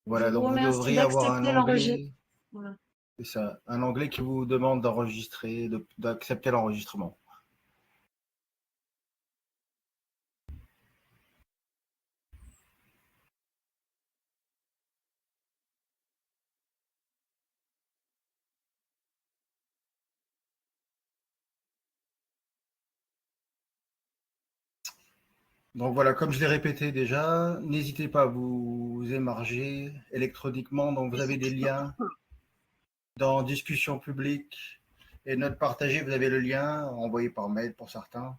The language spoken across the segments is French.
Je Voilà, vous donc vous remercie devriez avoir un d'accepter l'enregistrement. onglet, Voilà. c'est ça, un onglet qui vous demande d'enregistrer, d'accepter l'enregistrement. Donc voilà, comme je l'ai répété déjà, n'hésitez pas à vous émarger électroniquement. Donc vous avez des liens dans discussion publique et notes partagées. Vous avez le lien envoyé par mail pour certains.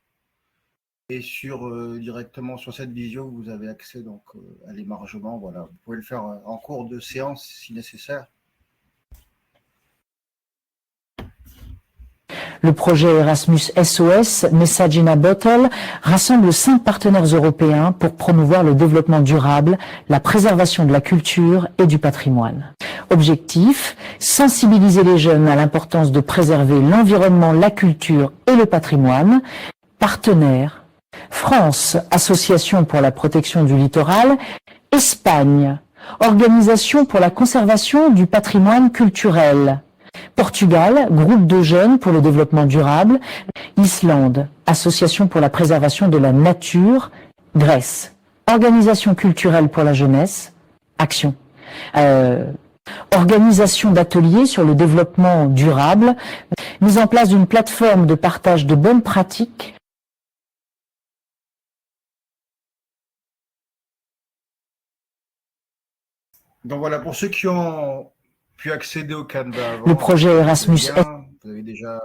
Et directement sur cette visio, vous avez accès donc à l'émargement. Voilà, vous pouvez le faire en cours de séance si nécessaire. Le projet Erasmus SOS, Message in a Bottle, rassemble 5 partenaires européens pour promouvoir le développement durable, la préservation de la culture et du patrimoine. Objectif, sensibiliser les jeunes à l'importance de préserver l'environnement, la culture et le patrimoine. Partenaires, France, Association pour la protection du littoral, Espagne, Organisation pour la conservation du patrimoine culturel, Portugal, groupe de jeunes pour le développement durable, Islande, association pour la préservation de la nature, Grèce, organisation culturelle pour la jeunesse, Action. Organisation d'ateliers sur le développement durable, mise en place d'une plateforme de partage de bonnes pratiques. Donc voilà, pour ceux qui ont pu accéder au Canva avant, Le projet Erasmus vous avez déjà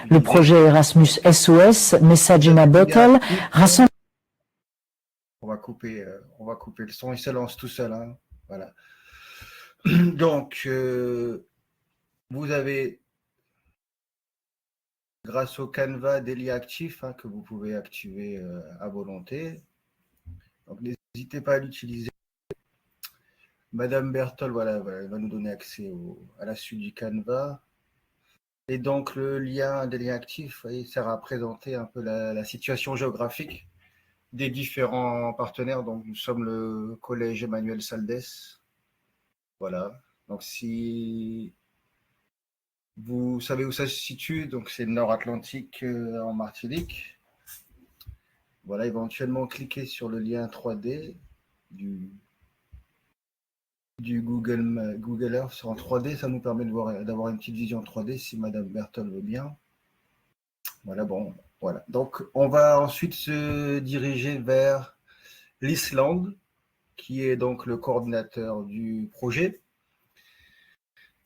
Le projet Erasmus SOS, Message in a Bottle, rassemble... On va couper le son, il se lance tout seul. Hein. Voilà. Donc, vous avez, grâce au Canva, des liens actifs hein, que vous pouvez activer à volonté. Donc, n'hésitez pas à l'utiliser. Madame Bertol, voilà, elle va nous donner accès à la suite du Canva. Et donc, le lien des liens actifs, il sert à présenter un peu la situation géographique des différents partenaires. Donc, nous sommes le collège Emmanuel Saldès. Voilà. Donc, si vous savez où ça se situe, donc c'est le Nord-Atlantique en Martinique. Voilà, éventuellement, cliquez sur le lien 3D du Google Earth en 3D. Ça nous permet d'avoir une petite vision 3D si Madame Bertol veut bien. Voilà, bon, voilà. Donc, on va ensuite se diriger vers l'Islande, qui est donc le coordinateur du projet.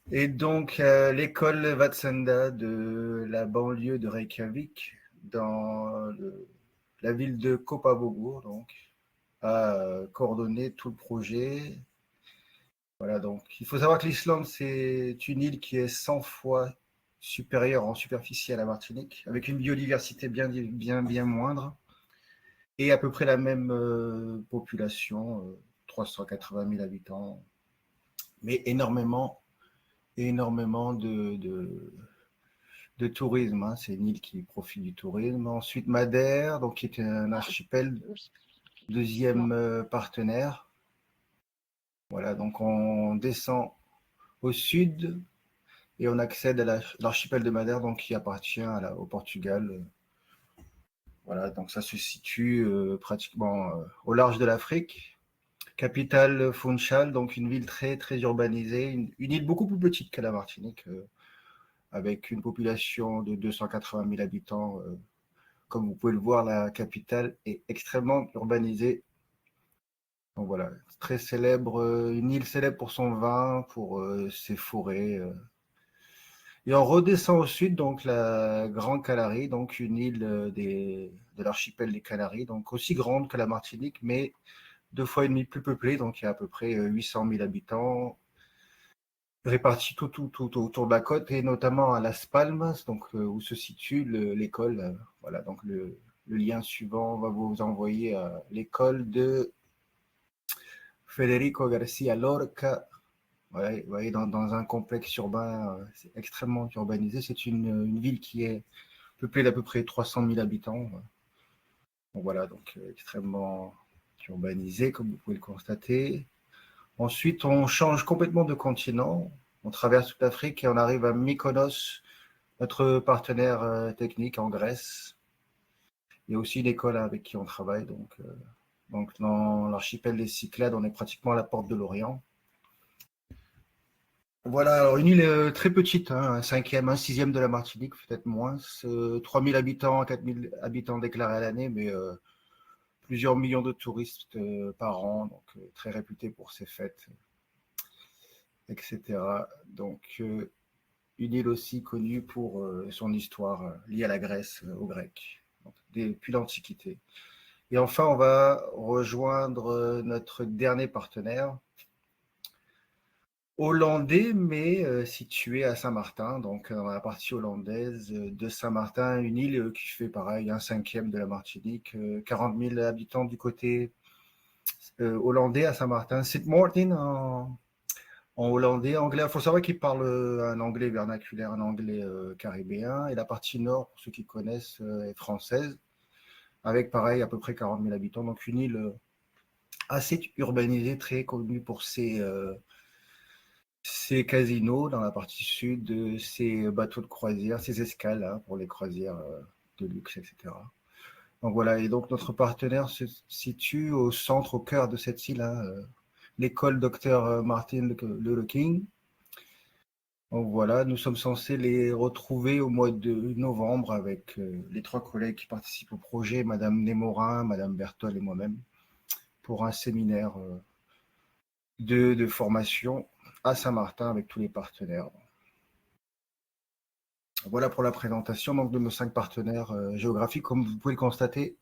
Et donc, l'école Vatsanda de la banlieue de Reykjavik, dans la ville de Kopavogur, donc, a coordonné tout le projet. Voilà, donc, il faut savoir que l'Islande, c'est une île qui est 100 fois supérieure en superficie à la Martinique, avec une biodiversité bien moindre, et à peu près la même population, 380 000 habitants, mais énormément de tourisme. Hein. C'est une île qui profite du tourisme. Ensuite, Madère, donc, qui est un archipel, deuxième partenaire. Voilà, donc on descend au sud et on accède à l'archipel de Madère, donc, qui appartient au Portugal. Voilà, donc ça se situe pratiquement au large de l'Afrique. Capitale Funchal, donc une ville très urbanisée, une île beaucoup plus petite que la Martinique, avec une population de 280 000 habitants. Comme vous pouvez le voir, la capitale est extrêmement urbanisée. Donc voilà, très célèbre, une île célèbre pour son vin, pour ses forêts. Et on redescend au sud, donc la Grande Canarie, donc une île de l'archipel des Canaries, donc aussi grande que la Martinique, mais 2,5 fois plus peuplée, donc il y a à peu près 800 000 habitants, répartis tout autour de la côte, et notamment à Las Palmas, donc où se situe l'école. Voilà, donc le lien suivant va vous envoyer à l'école de Federico Garcia Lorca. Voilà, vous voyez, dans un complexe urbain extrêmement urbanisé. C'est une ville qui est peuplée d'à peu près 300 000 habitants. Donc voilà, donc extrêmement urbanisé, comme vous pouvez le constater. Ensuite, on change complètement de continent. On traverse toute l'Afrique et on arrive à Mykonos, notre partenaire technique en Grèce. Il y a aussi une école avec qui on travaille. Donc dans l'archipel des Cyclades, on est pratiquement à la porte de l'Orient. Voilà, alors une île très petite, hein, un cinquième, un sixième de la Martinique, peut-être moins. 3000 habitants, 4000 habitants déclarés à l'année, mais plusieurs millions de touristes par an, donc très réputé pour ses fêtes, etc. Donc une île aussi connue pour son histoire liée à la Grèce, aux Grecs, donc, depuis l'Antiquité. Et enfin, on va rejoindre notre dernier partenaire, hollandais, mais situé à Saint-Martin, donc dans la partie hollandaise de Saint-Martin, une île qui fait pareil, un cinquième de la Martinique, 40 000 habitants du côté hollandais à Saint-Martin. Sint Maarten en hollandais, anglais. Il faut savoir qu'il parle un anglais vernaculaire, un anglais caribéen, et la partie nord, pour ceux qui connaissent, est française, avec pareil à peu près 40 000 habitants, donc une île assez urbanisée, très connue pour ses casinos dans la partie sud, ses bateaux de croisière, ses escales hein, pour les croisières de luxe, etc. Donc voilà, et donc notre partenaire se situe au centre, au cœur de cette île, hein, l'école Dr Martin Luther King. Donc voilà, nous sommes censés les retrouver au mois de novembre avec les 3 collègues qui participent au projet, Madame Némorin, Madame Bertol et moi-même, pour un séminaire de formation à Saint-Martin avec tous les partenaires. Voilà pour la présentation donc, de nos 5 partenaires géographiques. Comme vous pouvez le constater,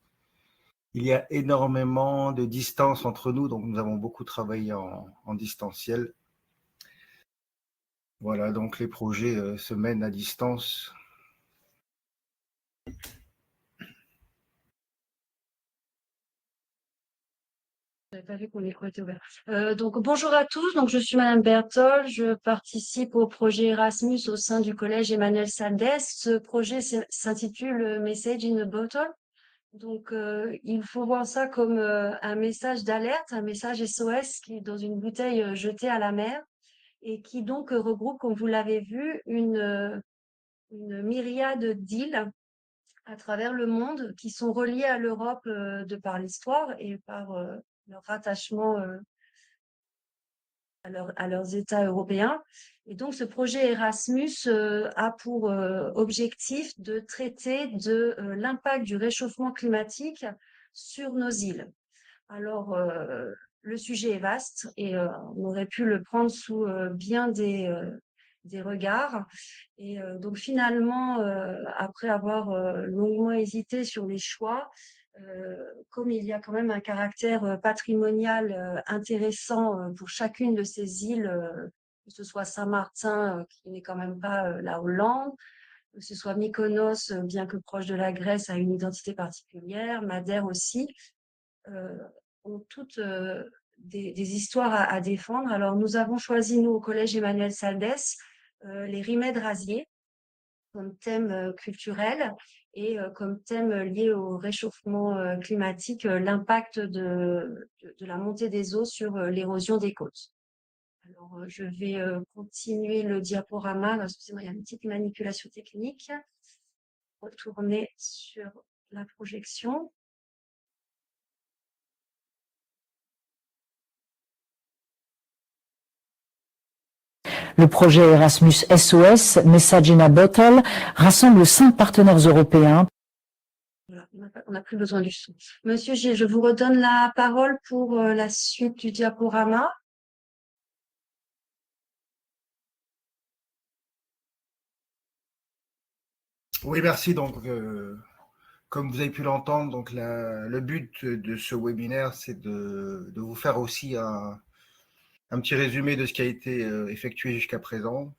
il y a énormément de distance entre nous, donc nous avons beaucoup travaillé en distanciel. Voilà, donc les projets se mènent à distance. J'avais pas vu qu'on était ouvert. Donc bonjour à tous. Donc je suis Madame Bertol. Je participe au projet Erasmus au sein du collège Emmanuel Saldès. Ce projet s'intitule Message in a Bottle. Donc il faut voir ça comme un message d'alerte, un message SOS qui est dans une bouteille jetée à la mer et qui donc regroupe, comme vous l'avez vu, une myriade d'îles à travers le monde qui sont reliées à l'Europe de par l'histoire et par leur rattachement à leurs États européens. Et donc, ce projet Erasmus a pour objectif de traiter de l'impact du réchauffement climatique sur nos îles. Alors, le sujet est vaste et on aurait pu le prendre sous bien des regards. Et donc, finalement, après avoir longuement hésité sur les choix, comme il y a quand même un caractère patrimonial intéressant pour chacune de ces îles, que ce soit Saint-Martin, qui n'est quand même pas la Hollande, que ce soit Mykonos, bien que proche de la Grèce, a une identité particulière, Madère aussi, ont toutes des histoires à défendre. Alors, nous avons choisi, nous, au Collège Emmanuel Saldès, les rimets de rasier comme thème culturel et comme thème lié au réchauffement climatique, l'impact de la montée des eaux sur l'érosion des côtes. Alors, je vais continuer le diaporama. Excusez-moi, il y a une petite manipulation technique. Retourner sur la projection. Le projet Erasmus SOS, Message in a Bottle, rassemble 5 partenaires européens. Voilà, on n'a plus besoin du son. Monsieur G, je vous redonne la parole pour la suite du diaporama. Oui, merci. Donc, comme vous avez pu l'entendre, donc le but de ce webinaire, c'est de vous faire aussi un petit résumé de ce qui a été effectué jusqu'à présent,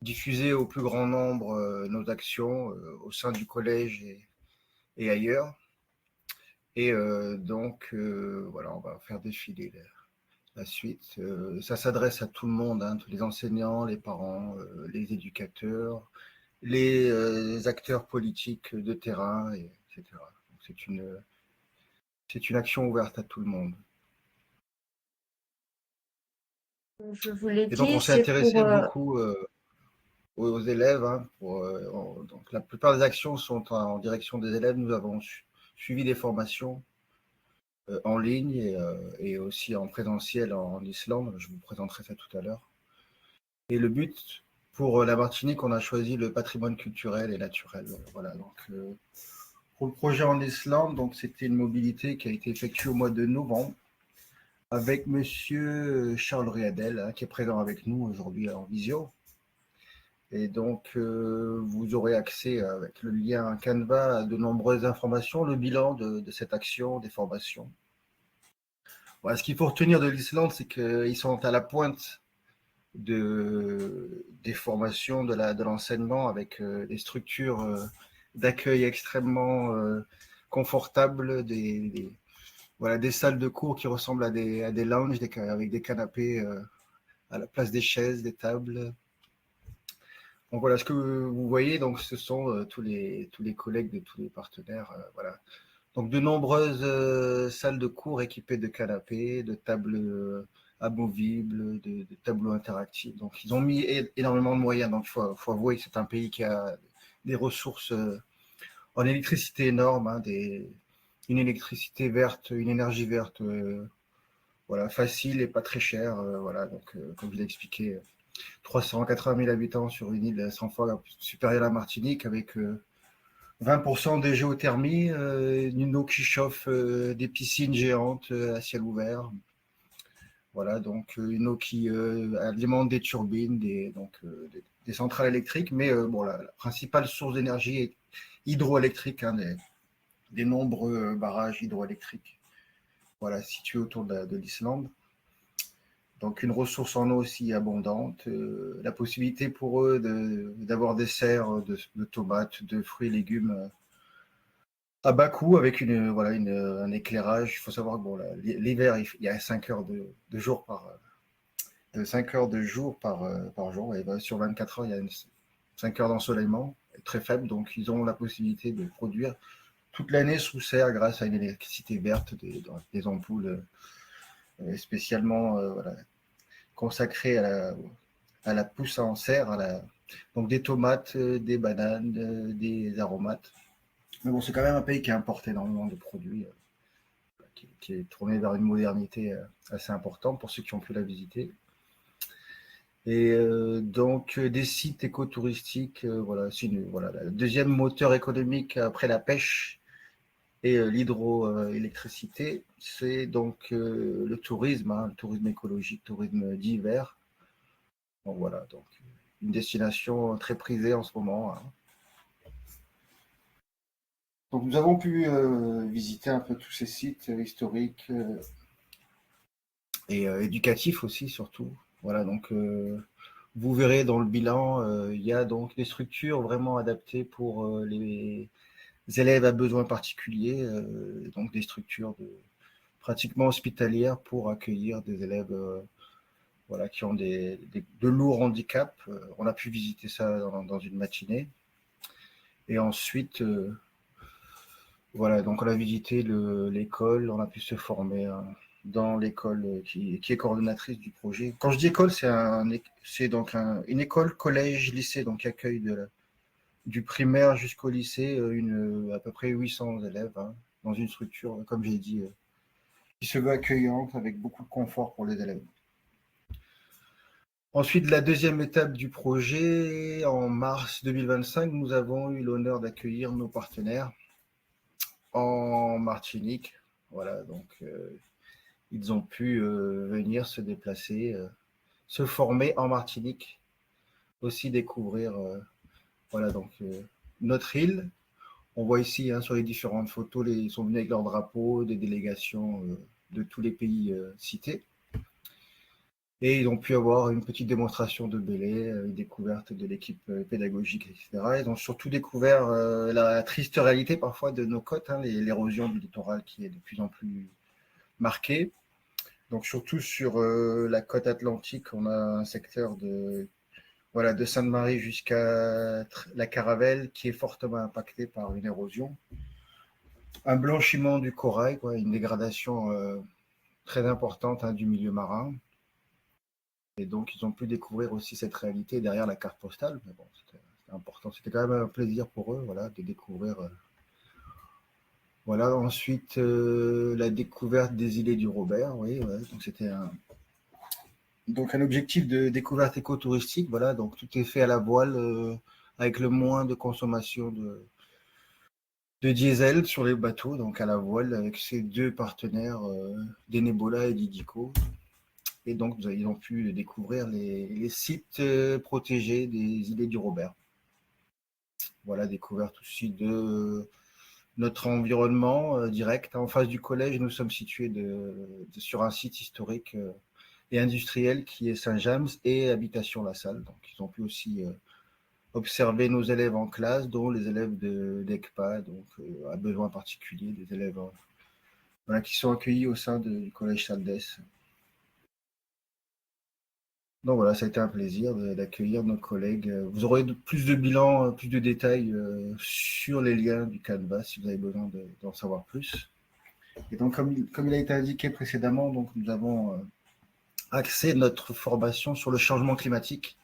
diffuser au plus grand nombre nos actions au sein du collège et ailleurs. Et donc, voilà, on va faire défiler la suite. Ça s'adresse à tout le monde, hein, tous les enseignants, les parents, les éducateurs, les acteurs politiques de terrain, etc. C'est une action ouverte à tout le monde. Je vous l'ai Et donc, on dit, s'est c'est intéressé beaucoup aux élèves. Hein, donc, la plupart des actions sont en direction des élèves. Nous avons suivi des formations en ligne et aussi en présentiel en Islande. Je vous présenterai ça tout à l'heure. Et le but, pour la Martinique, on a choisi le patrimoine culturel et naturel. Voilà, donc pour le projet en Islande, donc c'était une mobilité qui a été effectuée au mois de novembre avec Monsieur Charles Riadel, hein, qui est présent avec nous aujourd'hui en visio. Et donc, vous aurez accès avec le lien Canva à de nombreuses informations, le bilan de cette action, des formations. Voilà, ce qu'il faut retenir de l'Islande, c'est qu'ils sont à la pointe des formations, de l'enseignement, avec des structures d'accueil extrêmement confortables, voilà, des salles de cours qui ressemblent à des lounges avec des canapés à la place des chaises, des tables. Donc voilà, ce que vous voyez, donc ce sont tous les collègues de tous les partenaires. Voilà. Donc de nombreuses salles de cours équipées de canapés, de tables amovibles, de tableaux interactifs. Donc ils ont mis énormément de moyens. Donc faut avouer que c'est un pays qui a des ressources en électricité énormes, hein, une électricité verte, une énergie verte, voilà, facile et pas très chère. Voilà, donc comme je l'ai expliqué, 380 000 habitants sur une île 100 fois supérieure à la Martinique, avec 20% de géothermie, une eau qui chauffe, des piscines géantes à ciel ouvert. Voilà, donc une eau qui alimente des turbines, des centrales électriques, mais bon, la principale source d'énergie est hydroélectrique, hein, des nombreux barrages hydroélectriques, voilà, situés autour de l'Islande. Donc une ressource en eau aussi abondante, la possibilité pour eux d'avoir des serres de tomates, de fruits et légumes à bas coût avec voilà, un éclairage. Il faut savoir que bon, l'hiver, il y a 5 heures de jour par jour. Et ben, sur 24 heures, il y a 5 heures d'ensoleillement très faible. Donc, ils ont la possibilité de produire toute l'année sous serre grâce à une électricité verte, des ampoules spécialement voilà, consacrées à la pousse en serre, donc des tomates, des bananes, des aromates. Mais bon, c'est quand même un pays qui importe énormément de produits, qui est tourné vers une modernité assez importante pour ceux qui ont pu la visiter. Et donc, des sites écotouristiques, voilà, voilà, le deuxième moteur économique après la pêche et l'hydroélectricité, c'est donc le tourisme, hein, le tourisme écologique, le tourisme d'hiver. Donc voilà, donc une destination très prisée en ce moment, hein. Donc nous avons pu visiter un peu tous ces sites historiques et éducatifs aussi surtout. Voilà, donc vous verrez dans le bilan, il y a donc des structures vraiment adaptées pour les élèves à besoins particuliers, donc des structures pratiquement hospitalières pour accueillir des élèves voilà, qui ont de lourds handicaps. On a pu visiter ça dans une matinée. Et ensuite, voilà, donc on a visité l'école, on a pu se former dans l'école qui est coordonnatrice du projet. Quand je dis école, c'est donc une école, collège, lycée, donc qui accueille du primaire jusqu'au lycée, à peu près 800 élèves, hein, dans une structure, comme j'ai dit, qui se veut accueillante avec beaucoup de confort pour les élèves. Ensuite, la deuxième étape du projet, en mars 2025, nous avons eu l'honneur d'accueillir nos partenaires en Martinique. Voilà, donc ils ont pu venir se déplacer, se former en Martinique, aussi découvrir voilà, donc, notre île. On voit ici hein, sur les différentes photos, ils sont venus avec leur drapeau, des délégations de tous les pays cités. Et ils ont pu avoir une petite démonstration de Belay, une découverte de l'équipe pédagogique, etc. Ils ont surtout découvert la triste réalité parfois de nos côtes, hein, l'érosion du littoral qui est de plus en plus marquée. Donc surtout sur la côte atlantique, on a un secteur de Sainte-Marie jusqu'à la Caravelle qui est fortement impacté par une érosion. Un blanchiment du corail, quoi, une dégradation très importante hein, du milieu marin. Et donc, ils ont pu découvrir aussi cette réalité derrière la carte postale. Mais bon, c'était important. C'était quand même un plaisir pour eux, voilà, de découvrir. Voilà, ensuite, la découverte des îlets du Robert, oui, ouais, donc c'était un objectif de découverte écotouristique, voilà, donc tout est fait à la voile, avec le moins de consommation de diesel sur les bateaux, donc à la voile, avec ces deux partenaires, d'Enebola et d'Idico. Et donc, ils ont pu découvrir les sites protégés des îlets du Robert. Voilà, découverte aussi de notre environnement direct. En face du collège, nous sommes situés sur un site historique et industriel qui est Saint-James et Habitation La Salle. Donc, ils ont pu aussi observer nos élèves en classe, dont les élèves d'ECPA, donc à besoins particuliers, des élèves voilà, qui sont accueillis au sein du collège Saldès. Donc voilà, ça a été un plaisir d'accueillir nos collègues. Vous aurez plus de bilans, plus de détails sur les liens du Canvas si vous avez besoin d'en savoir plus. Et donc, comme il a été indiqué précédemment, donc nous avons axé notre formation sur le changement climatique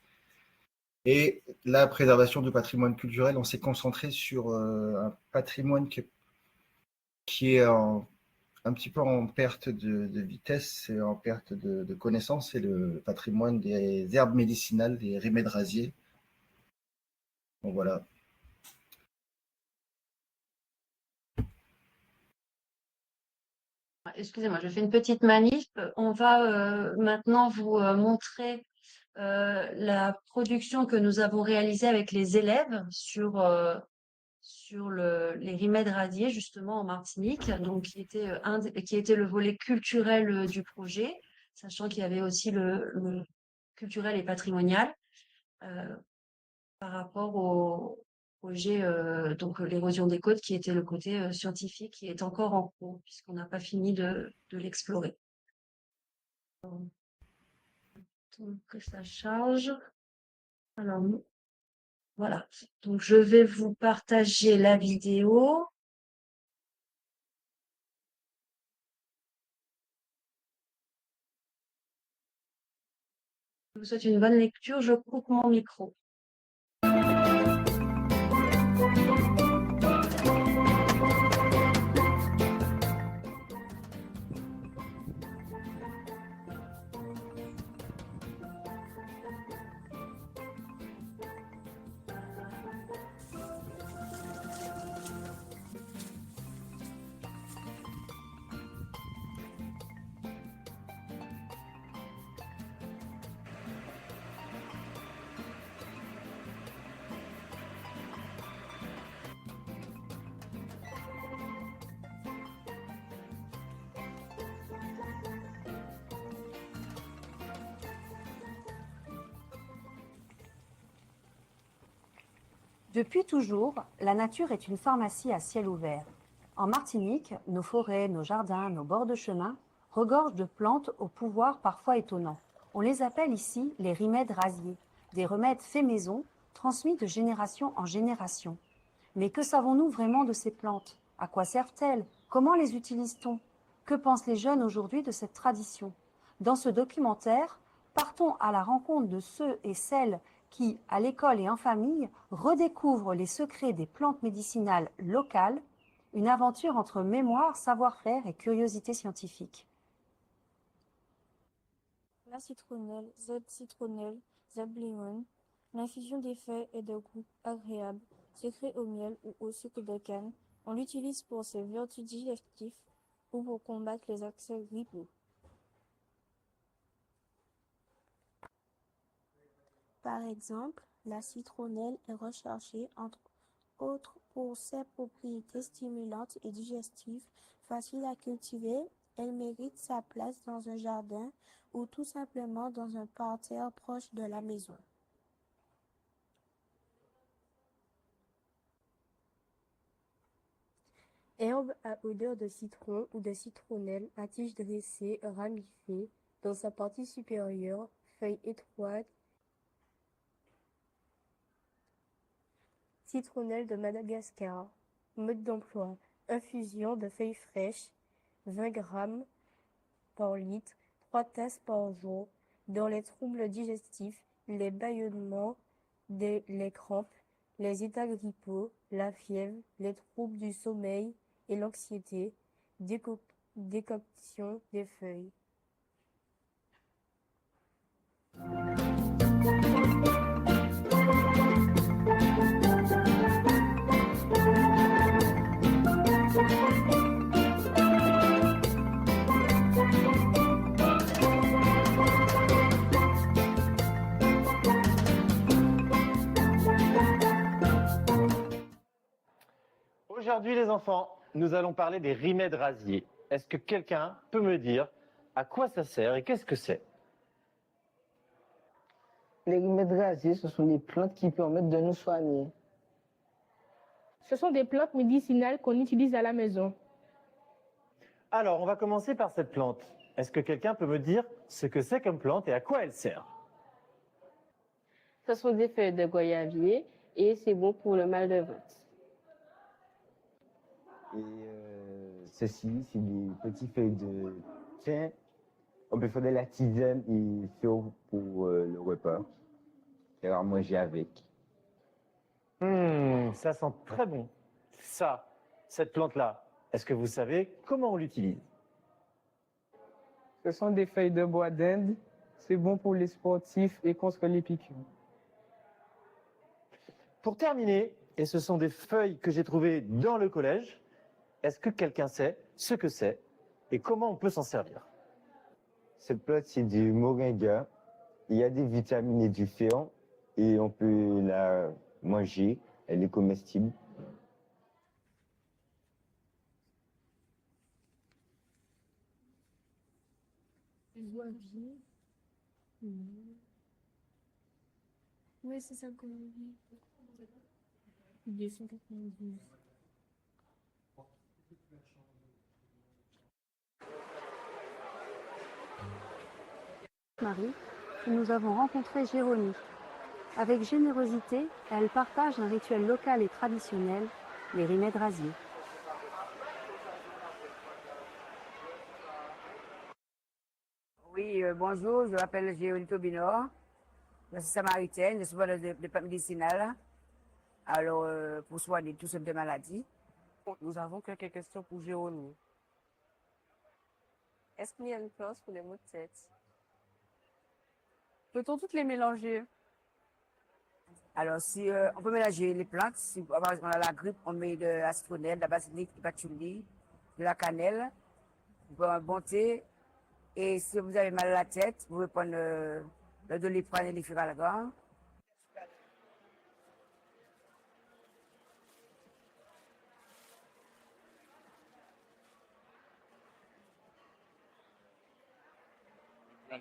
et la préservation du patrimoine culturel. On s'est concentré sur un patrimoine qui est un petit peu en perte de vitesse et en perte de connaissance, c'est le patrimoine des herbes médicinales, des remèdes rasiers. Donc voilà. Excusez-moi, je fais une petite manip. On va maintenant vous montrer la production que nous avons réalisée avec les élèves sur les remèdes radiés, justement en Martinique, donc qui était le volet culturel du projet, sachant qu'il y avait aussi le culturel et patrimonial euh, par rapport au projet, donc l'érosion des côtes, qui était le côté scientifique, qui est encore en cours, puisqu'on n'a pas fini de l'explorer. Donc, que ça charge. Alors, voilà. Donc, je vais vous partager la vidéo. Je vous souhaite une bonne lecture. Je coupe mon micro. Depuis toujours, la nature est une pharmacie à ciel ouvert. En Martinique, nos forêts, nos jardins, nos bords de chemin regorgent de plantes au pouvoir parfois étonnant. On les appelle ici les remèdes rasiers, des remèdes faits maison, transmis de génération en génération. Mais que savons-nous vraiment de ces plantes? À quoi servent-elles? Comment les utilise-t-on? Que pensent les jeunes aujourd'hui de cette tradition? Dans ce documentaire, partons à la rencontre de ceux et celles qui, à l'école et en famille, redécouvrent les secrets des plantes médicinales locales, une aventure entre mémoire, savoir-faire et curiosité scientifique. La citronnelle, Z-citronnelle, Zablimon, l'infusion des feuilles est de goût agréable, sucré au miel ou au sucre de canne. On l'utilise pour ses vertus digestives ou pour combattre les accès grippaux. Par exemple, la citronnelle est recherchée entre autres pour ses propriétés stimulantes et digestives. Facile à cultiver, elle mérite sa place dans un jardin ou tout simplement dans un parterre proche de la maison. Herbe à odeur de citron ou de citronnelle à tige dressée, ramifée, dans sa partie supérieure, feuilles étroites. Citronnelle de Madagascar. Mode d'emploi. Infusion de feuilles fraîches, 20 grammes par litre, 3 tasses par jour. dans les troubles digestifs, les bâillonnements, les crampes, les états grippaux, la fièvre, les troubles du sommeil et l'anxiété, décoction des feuilles. Aujourd'hui, les enfants, nous allons parler des rimèdes rasiers. Est-ce que quelqu'un peut me dire à quoi ça sert et qu'est-ce que c'est? Les remèdes rasiers, ce sont des plantes qui permettent de nous soigner. Ce sont des plantes médicinales qu'on utilise à la maison. Alors, on va commencer par cette plante. Est-ce que quelqu'un peut me dire ce que c'est comme plante et à quoi elle sert? Ce sont des feuilles de goyavier et c'est bon pour le mal de ventre. Et ceci, c'est des petites feuilles de thym. On peut faire de la tisane et faire pour le repas. Et alors manger avec. Ça sent très bon. Ça, cette plante-là, est-ce que vous savez comment on l'utilise? Ce sont des feuilles de bois d'Inde. C'est bon pour les sportifs et contre les piqûres. Pour terminer, et ce sont des feuilles que j'ai trouvées dans le collège, est-ce que quelqu'un sait ce que c'est et comment on peut s'en servir? Cette plante, c'est du moringa. Il y a des vitamines et du fer et on peut la manger. Elle est comestible. Goyavier. Oui, c'est ça qu'on dit. 292. Marie, nous avons rencontré Géronie. Avec générosité, elle partage un rituel local et traditionnel, les rimèdes rasiers. Oui, bonjour, je m'appelle Géonie Tobinor. Je suis samaritaine, je suis dans le département médicinal. Alors, pour soigner toutes sortes de maladies. Nous avons quelques questions pour Géonie. Est-ce qu'il y a une plante pour les maux de tête? Peut-on toutes les mélanger? Alors, si on peut mélanger les plantes, si on a la grippe, on met de la citronnelle, de la basilic, du patchouli, de la cannelle, un bon thé. Et si vous avez mal à la tête, vous pouvez prendre le doliprane et l'ifiralgan.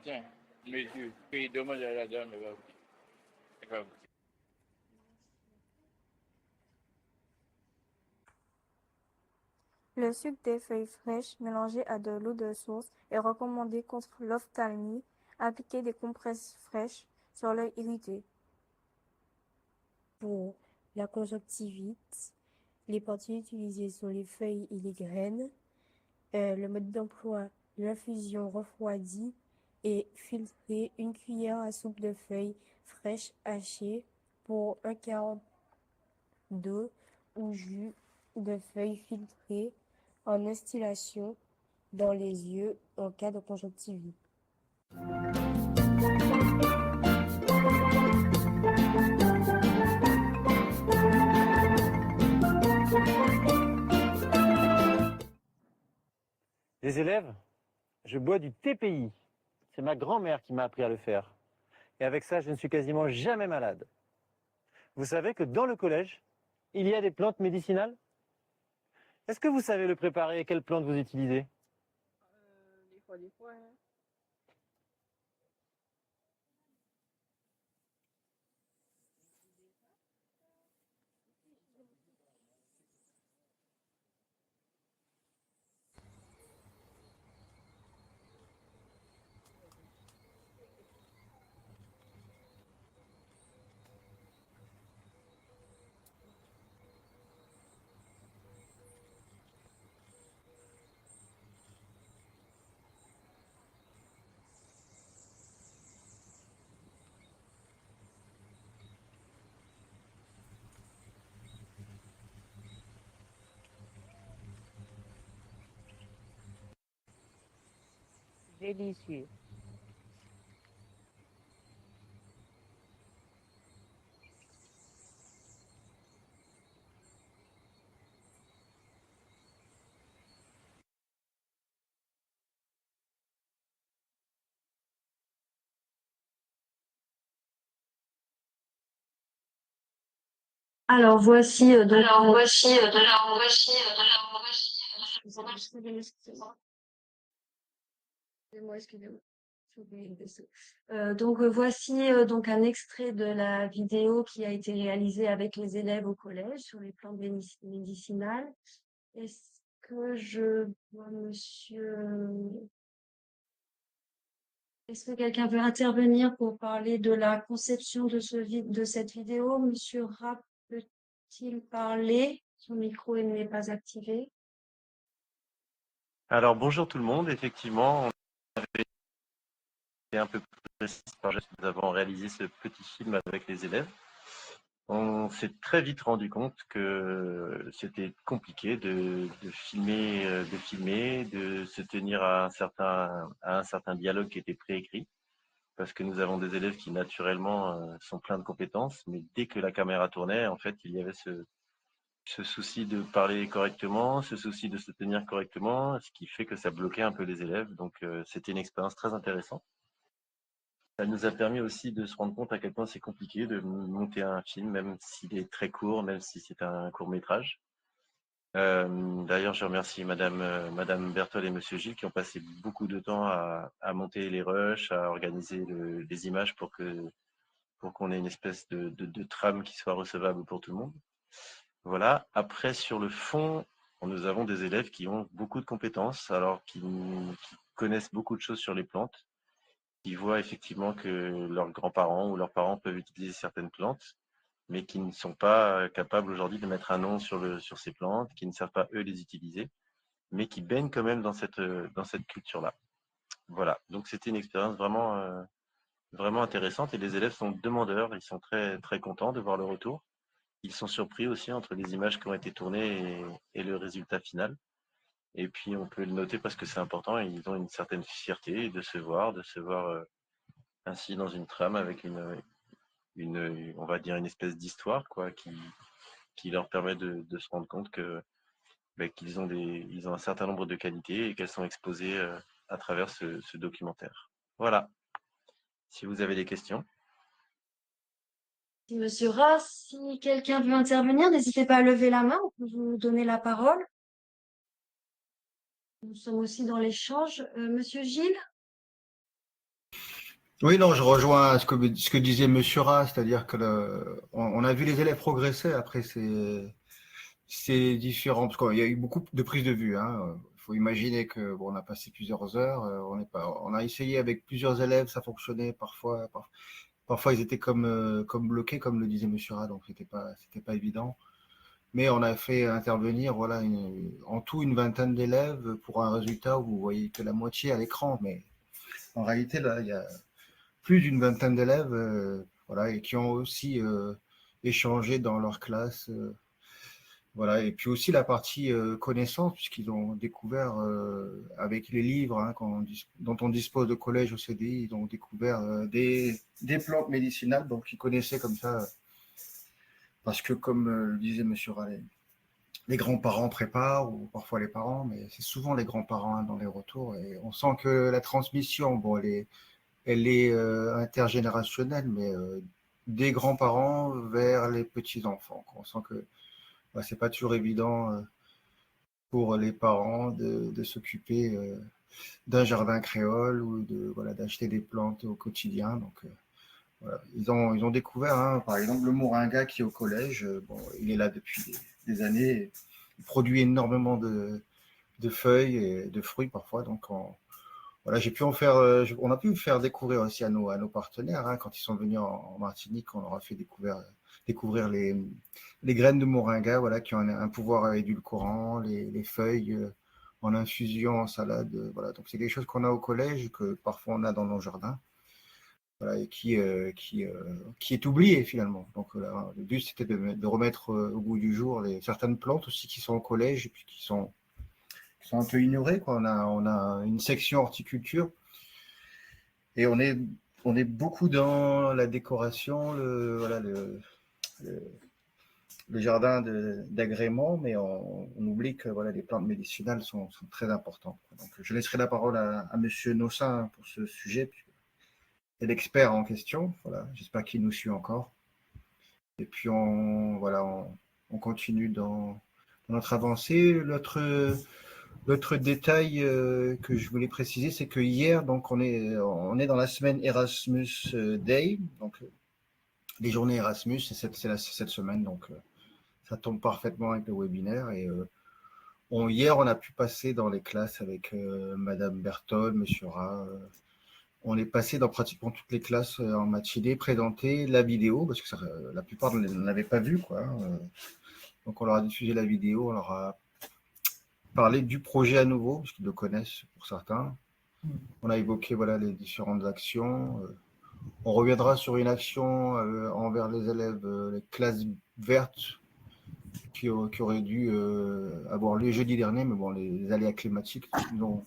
Tiens, monsieur, puis demande à la dame, elle va vous dire. Le sucre des feuilles fraîches mélangé à de l'eau de source est recommandé contre l'ophtalmie. Appliquer des compresses fraîches sur l'œil irrité. Pour la conjonctivite, les parties utilisées sont les feuilles et les graines. Le mode d'emploi, l'infusion refroidie et filtrée, une cuillère à soupe de feuilles fraîches hachées pour un quart d'eau ou jus de feuilles filtrées en instillation dans les yeux en cas de conjonctivite. Les élèves, je bois du TPI. C'est ma grand-mère qui m'a appris à le faire. Et avec ça, je ne suis quasiment jamais malade. Vous savez que dans le collège, il y a des plantes médicinales? Est-ce que vous savez le préparer et quelles plantes vous utilisez? Des fois, hein. Délicieux. Alors voici excusez-moi. J'ai oublié le vaisseau. Voici donc un extrait de la vidéo qui a été réalisée avec les élèves au collège sur les plantes médicinales. Est-ce que je vois Est-ce que quelqu'un veut intervenir pour parler de la conception de cette vidéo? Monsieur Rapp peut-il parler? Son micro n'est pas activé. Alors bonjour tout le monde, effectivement, on avait été un peu précis par geste, nous avons réalisé ce petit film avec les élèves. On s'est très vite rendu compte que c'était compliqué de filmer, de se tenir à un certain dialogue qui était préécrit, parce que nous avons des élèves qui naturellement sont pleins de compétences, mais dès que la caméra tournait, en fait, il y avait ce souci de parler correctement, ce souci de se tenir correctement, ce qui fait que ça bloquait un peu les élèves. Donc, c'était une expérience très intéressante. Ça nous a permis aussi de se rendre compte à quel point c'est compliqué de monter un film, même s'il est très court, même si c'est un court-métrage. D'ailleurs, je remercie Madame Berthold et Monsieur Gilles qui ont passé beaucoup de temps à monter les rushs, à organiser les images pour qu'on ait une espèce de trame qui soit recevable pour tout le monde. Voilà. Après, sur le fond, nous avons des élèves qui ont beaucoup de compétences, alors qui connaissent beaucoup de choses sur les plantes, qui voient effectivement que leurs grands-parents ou leurs parents peuvent utiliser certaines plantes, mais qui ne sont pas capables aujourd'hui de mettre un nom sur ces plantes, qui ne savent pas eux les utiliser, mais qui baignent quand même dans cette culture-là. Voilà. Donc c'était une expérience vraiment intéressante et les élèves sont demandeurs, ils sont très, très contents de voir le retour. Ils sont surpris aussi entre les images qui ont été tournées et le résultat final. Et puis, on peut le noter parce que c'est important. Et ils ont une certaine fierté de se voir ainsi dans une trame avec on va dire, une espèce d'histoire, quoi, qui leur permet de se rendre compte qu'ils ont ils ont un certain nombre de qualités et qu'elles sont exposées à travers ce documentaire. Voilà. Si vous avez des questions. Monsieur Rass, si quelqu'un veut intervenir, n'hésitez pas à lever la main, on peut vous donner la parole. Nous sommes aussi dans l'échange. Monsieur Gilles? Oui, non, je rejoins ce que disait Monsieur Ras, c'est-à-dire que on a vu les élèves progresser. Après, c'est différent parce qu'il y a eu beaucoup de prises de vue. Hein. Il faut imaginer que on a passé plusieurs heures. On a essayé avec plusieurs élèves, ça fonctionnait parfois. Parfois, ils étaient comme bloqués, comme le disait Monsieur Ras, donc c'était pas évident. Mais on a fait intervenir, voilà, en tout une vingtaine d'élèves pour un résultat où vous voyez que la moitié à l'écran. Mais en réalité, là, il y a plus d'une vingtaine d'élèves, voilà, et qui ont aussi échangé dans leur classe. Voilà, et puis aussi la partie connaissance, puisqu'ils ont découvert avec les livres hein, dont on dispose de collège au CDI, ils ont découvert des plantes médicinales, donc ils connaissaient comme ça, parce que comme le disait Monsieur Rallet, les grands-parents préparent, ou parfois les parents, mais c'est souvent les grands-parents hein, dans les retours, et on sent que la transmission, bon, elle est intergénérationnelle, mais des grands-parents vers les petits-enfants. On sent que c'est pas toujours évident pour les parents de s'occuper d'un jardin créole ou d'acheter des plantes au quotidien. Donc voilà, ils ont découvert, hein, par exemple, le moringa qui est au collège. Il est là depuis des années. Il produit énormément de feuilles et de fruits parfois. Donc voilà, on a pu faire découvrir aussi à nos partenaires, hein, quand ils sont venus en Martinique, on leur a fait découvrir les graines de moringa, voilà, qui ont un pouvoir édulcorant, les feuilles en infusion, en salade, voilà. Donc c'est quelque chose qu'on a au collège, que parfois on a dans nos jardins, voilà, et qui est oublié finalement. Donc le but c'était de remettre au goût du jour certaines plantes aussi qui sont au collège et puis qui sont un peu ignorées, quoi. On a une section horticulture Et on est beaucoup dans la décoration, le jardin d'agrément, mais on oublie que voilà, les plantes médicinales sont très importantes. Donc, je laisserai la parole à Monsieur Nossin pour ce sujet, puisque c'est l'expert en question. Voilà, j'espère qu'il nous suit encore. Et puis on continue dans notre avancée. L'autre détail que je voulais préciser, c'est que hier, donc on est dans la semaine Erasmus Day, donc les journées Erasmus, c'est cette semaine, donc ça tombe parfaitement avec le webinaire. Et hier, on a pu passer dans les classes avec Madame Berthold, Monsieur Rat. On est passé dans pratiquement toutes les classes en matinée, présenter la vidéo, parce que la plupart ne l'avaient pas vu, quoi. Donc on leur a diffusé la vidéo, on leur a parlé du projet à nouveau, parce qu'ils le connaissent pour certains. On a évoqué voilà, les différentes actions. On reviendra sur une action envers les élèves, les classes vertes, qui aurait dû avoir lieu jeudi dernier, mais bon, les aléas climatiques nous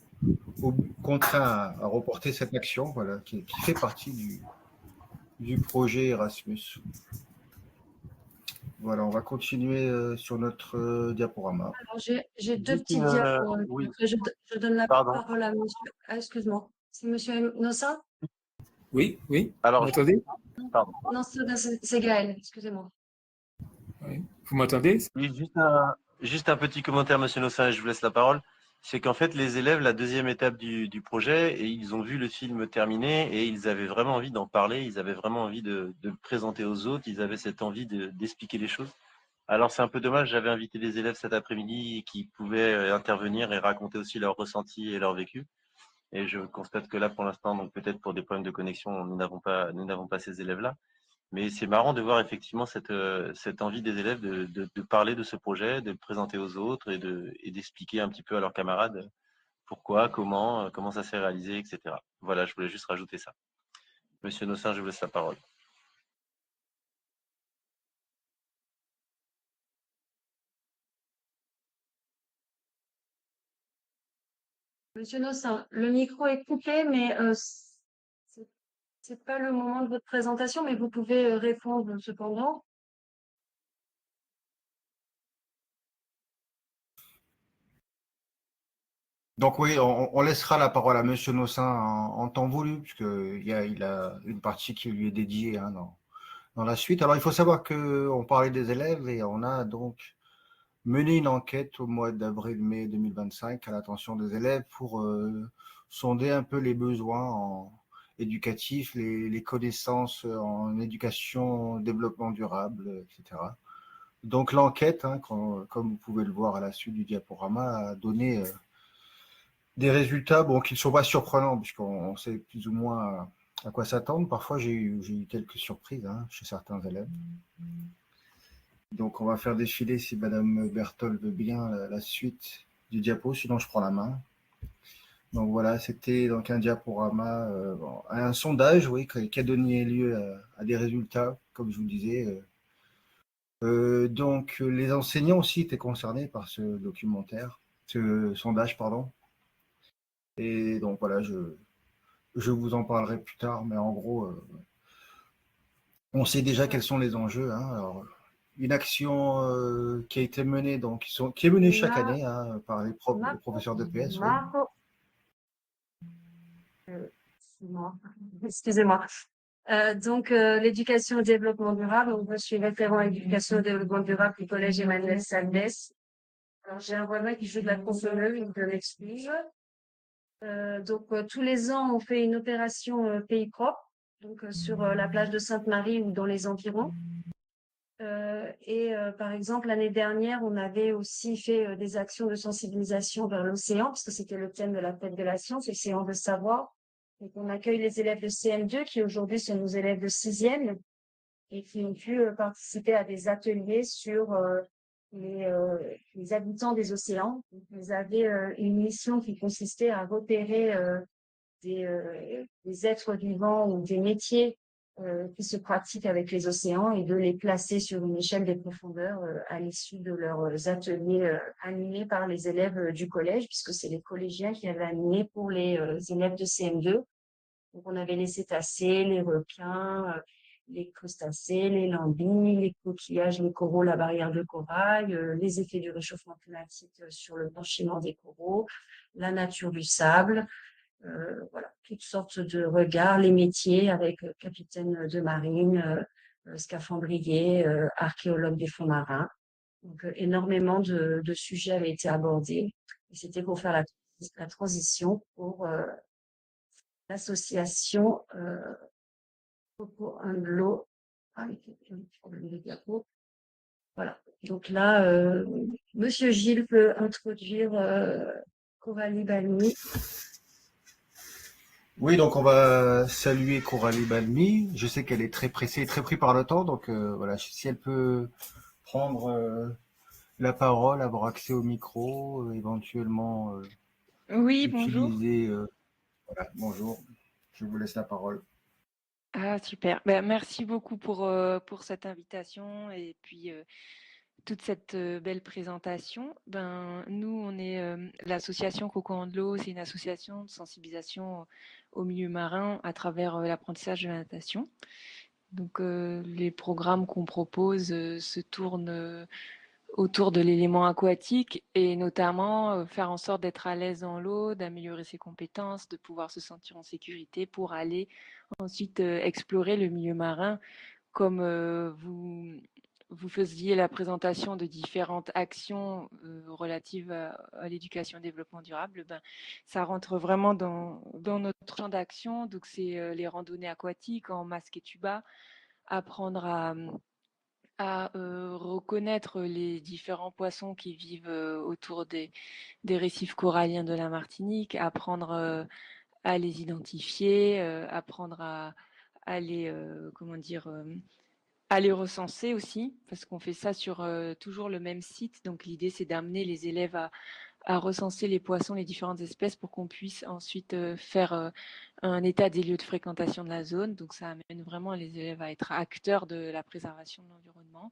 ont contraint à reporter cette action, voilà, qui fait partie du projet Erasmus. Voilà, on va continuer sur notre diaporama. Alors, j'ai deux Juste petites une, diapos. oui, Je donne la pardon. parole à monsieur. Ah, excuse-moi. C'est monsieur Nossin? Oui, oui. Alors, Vous m'entendez? pardon. Non, c'est Gaël, excusez-moi. Oui. Vous m'entendez? Oui, juste un petit commentaire, Monsieur Nossin, et je vous laisse la parole. C'est qu'en fait, les élèves, la deuxième étape du projet, et ils ont vu le film terminer et ils avaient vraiment envie d'en parler, ils avaient vraiment envie de le présenter aux autres, ils avaient cette envie d'expliquer les choses. Alors c'est un peu dommage, j'avais invité les élèves cet après-midi qui pouvaient intervenir et raconter aussi leurs ressentis et leur vécu. Et je constate que là, pour l'instant, donc peut-être pour des problèmes de connexion, nous n'avons pas ces élèves-là. Mais c'est marrant de voir effectivement cette envie des élèves de parler de ce projet, de le présenter aux autres et d'expliquer un petit peu à leurs camarades pourquoi, comment ça s'est réalisé, etc. Voilà, je voulais juste rajouter ça. Monsieur Nossin, je vous laisse la parole. Monsieur Nossin, le micro est coupé, mais c'est pas le moment de votre présentation, mais vous pouvez répondre cependant. Donc oui, on laissera la parole à Monsieur Nossin en temps voulu, puisqu'il a une partie qui lui est dédiée hein, dans la suite. Alors il faut savoir qu'on parlait des élèves et on a donc mené une enquête au mois d'avril-mai 2025 à l'attention des élèves pour sonder un peu les besoins éducatifs, les connaissances en éducation, développement durable, etc. Donc l'enquête, hein, comme vous pouvez le voir à la suite du diaporama, a donné des résultats bon, qui ne sont pas surprenants, puisqu'on sait plus ou moins à quoi s'attendre. Parfois, j'ai eu quelques surprises hein, chez certains élèves. Donc, on va faire défiler, si Madame Berthold veut bien, la suite du diapo, sinon je prends la main. Donc voilà, c'était donc un diaporama, un sondage, oui, qui a donné lieu à des résultats, comme je vous disais. Donc, les enseignants aussi étaient concernés par ce documentaire, ce sondage, pardon. Et donc voilà, je vous en parlerai plus tard, mais en gros, on sait déjà quels sont les enjeux. Hein. Alors, une action qui a été menée, donc qui est menée chaque année hein, par les professeurs d'EPS. Excusez-moi. Donc, l'éducation au développement durable. Donc, je suis référent à l'éducation au développement durable du collège Emmanuel Saldes. Alors, j'ai un voisin qui joue de la consonneuse, donc je m'excuse. Donc, tous les ans, on fait une opération Pays propre, donc sur la plage de Sainte-Marie ou dans les environs. Par exemple, l'année dernière, on avait aussi fait des actions de sensibilisation vers l'océan, parce que c'était le thème de la fête de la science, l'océan de savoir. Donc, on accueille les élèves de CM2 qui aujourd'hui sont nos élèves de 6e et qui ont pu participer à des ateliers sur les habitants des océans. Donc, ils avaient une mission qui consistait à repérer des êtres vivants ou des métiers qui se pratiquent avec les océans et de les placer sur une échelle des profondeurs à l'issue de leurs ateliers animés par les élèves du collège, puisque c'est les collégiens qui avaient animé pour les élèves de CM2. Donc, on avait les cétacés, les requins, les crustacés, les lambis, les coquillages, les coraux, la barrière de corail, les effets du réchauffement climatique sur le blanchiment des coraux, la nature du sable, voilà, toutes sortes de regards, les métiers avec capitaine de marine, scaphandrier, archéologue des fonds marins. Donc, énormément de sujets avaient été abordés. Et c'était pour faire la transition pour l'association Coco Anglo. Ah, il y a un problème de diapo. Voilà. Donc là, Monsieur Gilles peut introduire Coralie Balmy. Oui, donc on va saluer Coralie Balmy. Je sais qu'elle est très pressée et très prise par le temps, donc voilà, si elle peut prendre la parole, avoir accès au micro, éventuellement Oui, bonjour. utiliser. Voilà, bonjour. Je vous laisse la parole. Ah, super. Merci beaucoup pour cette invitation et puis toute cette belle présentation. Nous, on est l'association Coco Andlo, c'est une association de sensibilisation au milieu marin à travers l'apprentissage de la natation. Donc, les programmes qu'on propose se tournent autour de l'élément aquatique et notamment faire en sorte d'être à l'aise dans l'eau, d'améliorer ses compétences, de pouvoir se sentir en sécurité pour aller ensuite explorer le milieu marin comme vous faisiez la présentation de différentes actions relatives à l'éducation et au développement durable, ça rentre vraiment dans notre champ d'action. Donc, c'est les randonnées aquatiques en masque et tuba, apprendre à reconnaître les différents poissons qui vivent autour des récifs coralliens de la Martinique, apprendre à les identifier, apprendre à les, comment dire, à les recenser aussi, parce qu'on fait ça sur toujours le même site. Donc l'idée, c'est d'amener les élèves à recenser les poissons, les différentes espèces, pour qu'on puisse ensuite faire un état des lieux de fréquentation de la zone. Donc ça amène vraiment les élèves à être acteurs de la préservation de l'environnement.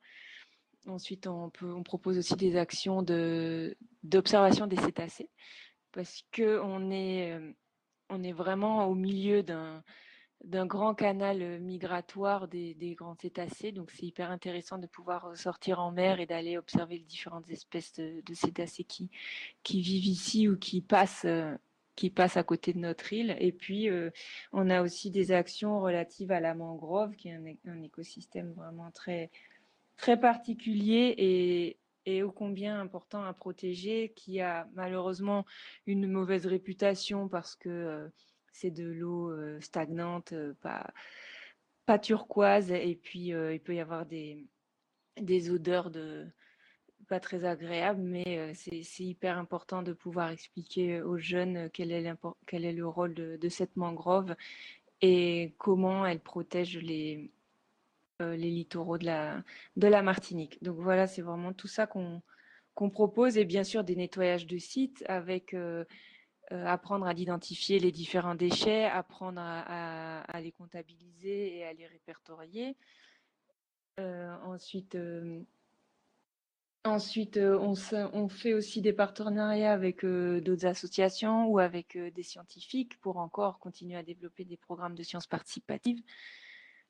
Ensuite, on propose aussi des actions d'observation des cétacés, parce qu'on est vraiment au milieu d'un grand canal migratoire des grands cétacés. Donc, c'est hyper intéressant de pouvoir sortir en mer et d'aller observer les différentes espèces de cétacés qui vivent ici ou qui passent à côté de notre île. Et puis, on a aussi des actions relatives à la mangrove, qui est un écosystème vraiment très, très particulier et ô combien important à protéger, qui a malheureusement une mauvaise réputation parce que c'est de l'eau stagnante, pas turquoise, et puis il peut y avoir des odeurs pas très agréables, mais c'est hyper important de pouvoir expliquer aux jeunes quel est le rôle de cette mangrove et comment elle protège les littoraux de la Martinique. Donc voilà, c'est vraiment tout ça qu'on propose, et bien sûr des nettoyages de sites avec apprendre à identifier les différents déchets, apprendre à les comptabiliser et à les répertorier. Ensuite, on fait aussi des partenariats avec d'autres associations ou avec des scientifiques pour encore continuer à développer des programmes de sciences participatives,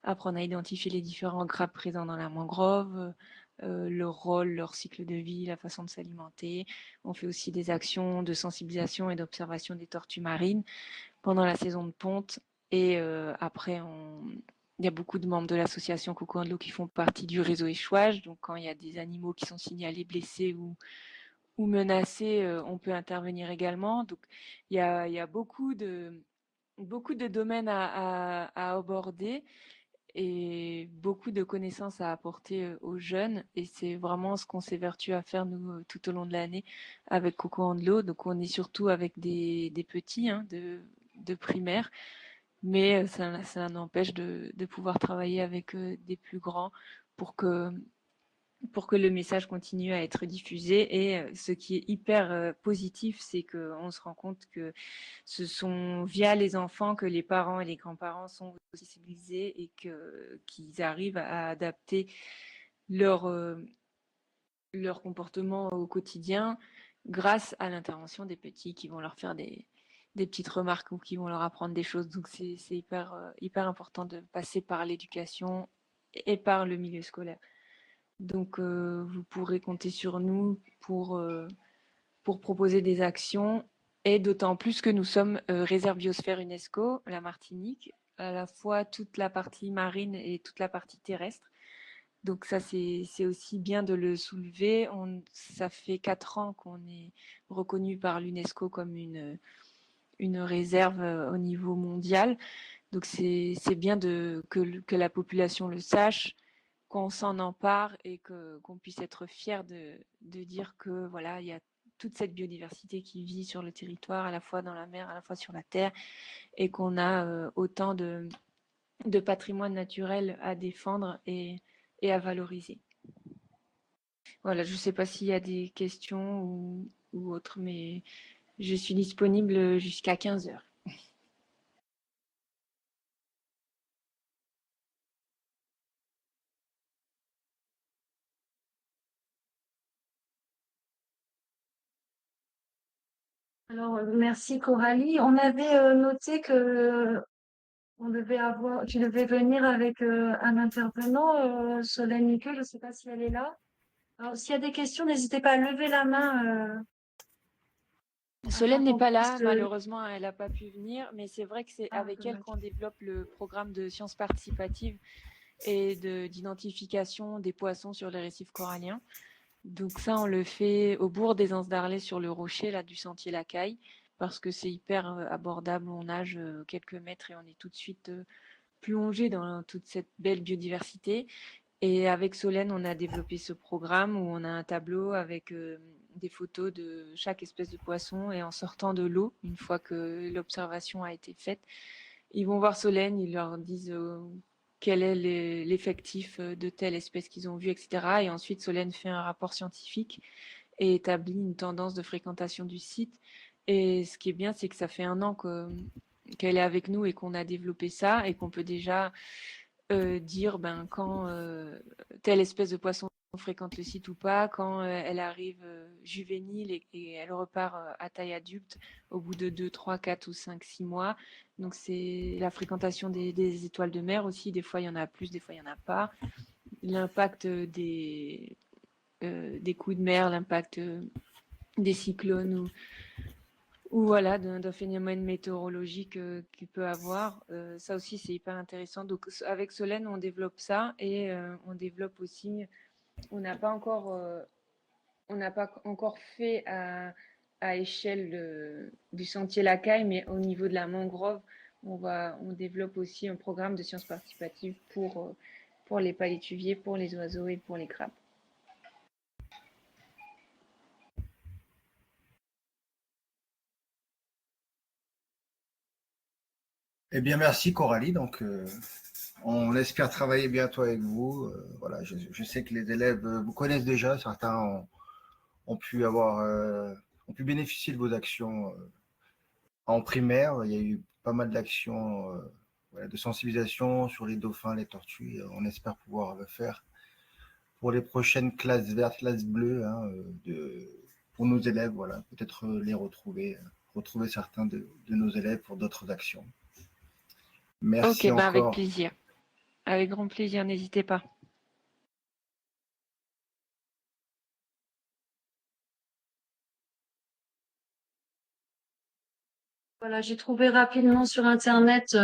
apprendre à identifier les différents crabes présents dans la mangrove, leur rôle, leur cycle de vie, la façon de s'alimenter. On fait aussi des actions de sensibilisation et d'observation des tortues marines pendant la saison de ponte. Et après, il y a beaucoup de membres de l'association Coco Andlo qui font partie du réseau échouage. Donc, quand il y a des animaux qui sont signalés blessés ou menacés, on peut intervenir également. Donc, il y a beaucoup de domaines à aborder et beaucoup de connaissances à apporter aux jeunes. Et c'est vraiment ce qu'on s'évertue à faire, nous, tout au long de l'année avec Coco Andlo. Donc, on est surtout avec des petits de primaire, mais ça n'empêche de pouvoir travailler avec des plus grands pour que le message continue à être diffusé. Et ce qui est hyper positif, c'est qu'on se rend compte que ce sont via les enfants que les parents et les grands-parents sont sensibilisés et qu'ils arrivent à adapter leur comportement au quotidien grâce à l'intervention des petits qui vont leur faire des des petites remarques ou qui vont leur apprendre des choses. Donc c'est hyper important de passer par l'éducation et par le milieu scolaire. Donc vous pourrez compter sur nous pour proposer des actions, et d'autant plus que nous sommes réserve biosphère UNESCO, la Martinique, à la fois toute la partie marine et toute la partie terrestre. Donc ça, c'est aussi bien de le soulever. Ça fait 4 ans qu'on est reconnu par l'UNESCO comme une réserve au niveau mondial. Donc c'est bien que la population le sache, qu'on s'en empare et qu'on puisse être fier de dire que voilà, il y a toute cette biodiversité qui vit sur le territoire, à la fois dans la mer, à la fois sur la terre, et qu'on a autant de patrimoine naturel à défendre et à valoriser. Voilà, je ne sais pas s'il y a des questions ou autres, mais je suis disponible jusqu'à 15 heures. Alors, merci Coralie. On avait noté que tu devais venir avec un intervenant, Solène Niqueux, je ne sais pas si elle est là. Alors, s'il y a des questions, n'hésitez pas à lever la main. Solène n'est pas là, puisse, malheureusement, elle n'a pas pu venir, mais c'est vrai que c'est avec elle qu'on développe le programme de sciences participatives et d'identification des poissons sur les récifs coralliens. Donc ça, on le fait au bourg des Anses d'Arlay sur le rocher là, du sentier Lacaille, parce que c'est hyper abordable, on nage quelques mètres et on est tout de suite plongé dans toute cette belle biodiversité. Et avec Solène, on a développé ce programme où on a un tableau avec des photos de chaque espèce de poisson, et en sortant de l'eau, une fois que l'observation a été faite, ils vont voir Solène, ils leur disent quel est l'effectif de telle espèce qu'ils ont vu, etc. Et ensuite, Solène fait un rapport scientifique et établit une tendance de fréquentation du site. Et ce qui est bien, c'est que ça fait 1 an qu'elle est avec nous et qu'on a développé ça, et qu'on peut déjà dire quand telle espèce de poisson fréquente le site ou pas, quand elle arrive juvénile et elle repart à taille adulte au bout de 2, 3, 4 ou 5, 6 mois. Donc c'est la fréquentation des étoiles de mer aussi. Des fois, il y en a plus, des fois, il n'y en a pas. L'impact des coups de mer, l'impact des cyclones ou voilà, d'un phénomène météorologique qu'il peut avoir. Ça aussi, c'est hyper intéressant. Donc, avec Solène, on développe ça, et on développe aussi, on n'a pas encore fait à échelle du sentier Lacaille, mais au niveau de la mangrove, on développe aussi un programme de sciences participatives pour les palétuviers, pour les oiseaux et pour les crabes. Eh bien, merci Coralie. Donc, on espère travailler bientôt avec vous. Voilà, je sais que les élèves vous connaissent déjà. Certains ont pu bénéficier de vos actions en primaire. Il y a eu pas mal d'actions de sensibilisation sur les dauphins, les tortues. Et on espère pouvoir le faire pour les prochaines classes vertes, classes bleues, pour nos élèves. Voilà, peut-être les retrouver certains de nos élèves pour d'autres actions. Merci Ok, encore. avec plaisir. Avec grand plaisir, n'hésitez pas. Voilà, j'ai trouvé rapidement sur Internet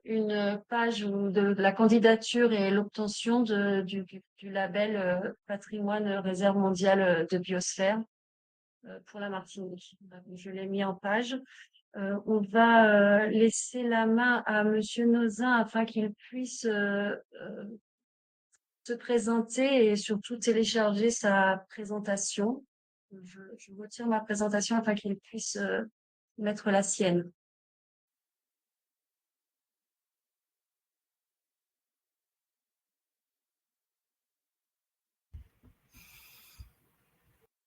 une page de la candidature et l'obtention du label Patrimoine Réserve mondiale de biosphère pour la Martinique. Je l'ai mis en page. On va laisser la main à Monsieur Nozin afin qu'il puisse se présenter et surtout télécharger sa présentation. Je retire ma présentation afin qu'il puisse mettre la sienne.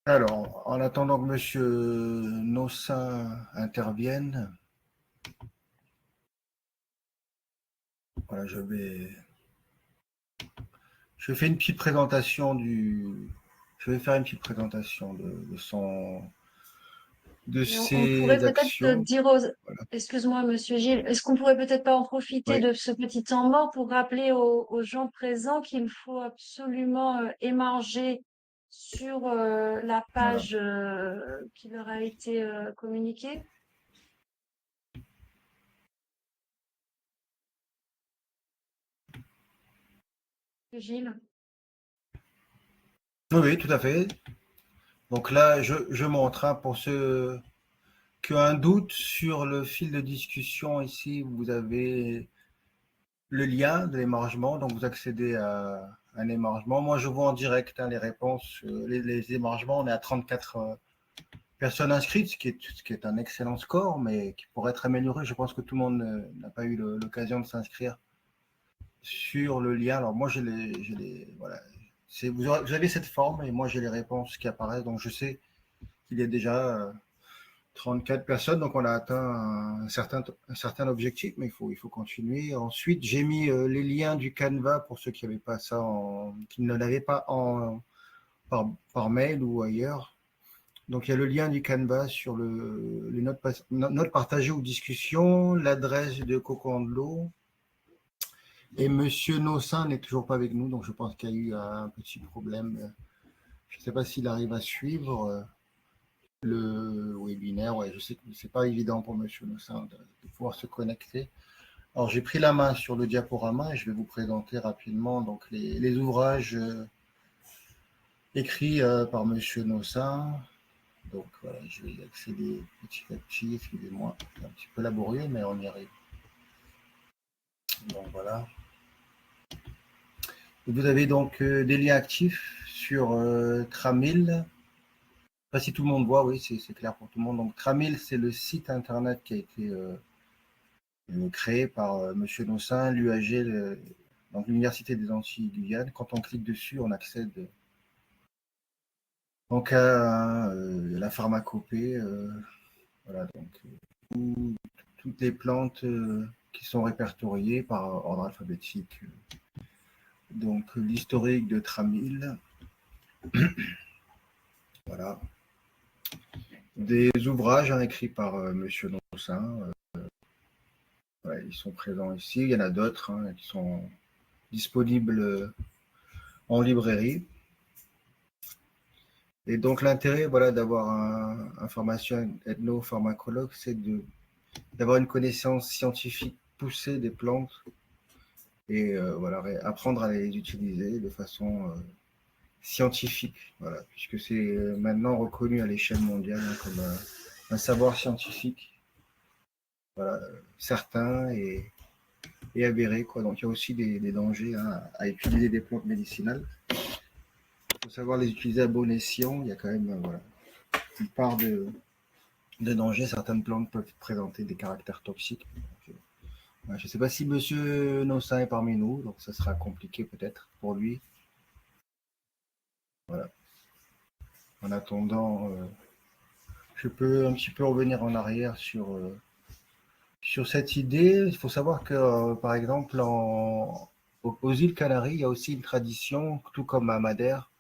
Alors, en attendant que Monsieur Nossin intervienne, voilà, je vais faire une petite présentation de de Et on pourrait ces peut-être actions. dire aux... Voilà. Excuse-moi, Monsieur Gilles, est-ce qu'on pourrait peut-être pas en profiter Oui. de ce petit temps mort pour rappeler aux gens présents qu'il faut absolument émarger sur la Voilà. page qui leur a été communiquée? Gilles? Oui, oui, tout à fait. Donc là, je montre, hein, pour ceux qui ont un doute sur le fil de discussion ici, vous avez le lien de l'émargement, donc vous accédez à un émargement. Moi, je vois en direct, hein, les réponses, les émargements. On est à 34 personnes inscrites, ce qui est un excellent score, mais qui pourrait être amélioré. Je pense que tout le monde n'a pas eu l'occasion de s'inscrire sur le lien. Alors moi, voilà. Vous avez cette forme et moi, j'ai les réponses qui apparaissent. Donc, je sais qu'il y a déjà 34 personnes, donc on a atteint un certain objectif, mais il faut continuer. Ensuite, j'ai mis les liens du Canva pour ceux qui n'avaient pas ça, qui ne l'avaient pas par mail ou ailleurs. Donc il y a le lien du Canva sur les notes partagées ou discussions, l'adresse de Cocon-de-l'eau. Et Monsieur Nossin n'est toujours pas avec nous, donc je pense qu'il y a eu un petit problème. Je ne sais pas s'il arrive à suivre le webinaire. Ouais, je sais que c'est pas évident pour Monsieur Nossin de pouvoir se connecter. Alors j'ai pris la main sur le diaporama et je vais vous présenter rapidement donc les ouvrages écrits par Monsieur Nossin. Donc voilà, je vais y accéder petit à petit. Excusez-moi, c'est un petit peu laborieux, mais on y arrive. Donc voilà. Et vous avez donc des liens actifs sur Tramil. Je ne sais pas si tout le monde voit, oui, c'est clair pour tout le monde. Donc Tramil, c'est le site internet qui a été créé par Monsieur Nossin, l'UAG, donc l'Université des Antilles-Guyane. Quand on clique dessus, on accède donc à la pharmacopée. Voilà, donc toutes les plantes qui sont répertoriées par ordre alphabétique. Donc l'historique de Tramil. Voilà. Des ouvrages écrits par Monsieur Nossin. Ouais, ils sont présents ici. Il y en a d'autres qui sont disponibles en librairie. Et donc l'intérêt, voilà, d'avoir un pharmacien ethnopharmacologue, c'est d'avoir une connaissance scientifique poussée des plantes et voilà, apprendre à les utiliser de façon scientifique, voilà, puisque c'est maintenant reconnu à l'échelle mondiale comme un savoir scientifique, voilà, certain et avéré, quoi. Donc il y a aussi des dangers à utiliser des plantes médicinales. Il faut savoir les utiliser à bon escient. Il y a quand même voilà, une part de danger. Certaines plantes peuvent présenter des caractères toxiques. Donc, je ne sais pas si Monsieur Nossin est parmi nous, donc ça sera compliqué peut-être pour lui. Voilà. En attendant, je peux un petit peu revenir en arrière sur cette idée. Il faut savoir que, par exemple, aux îles Canaries, il y a aussi une tradition, tout comme à Madère,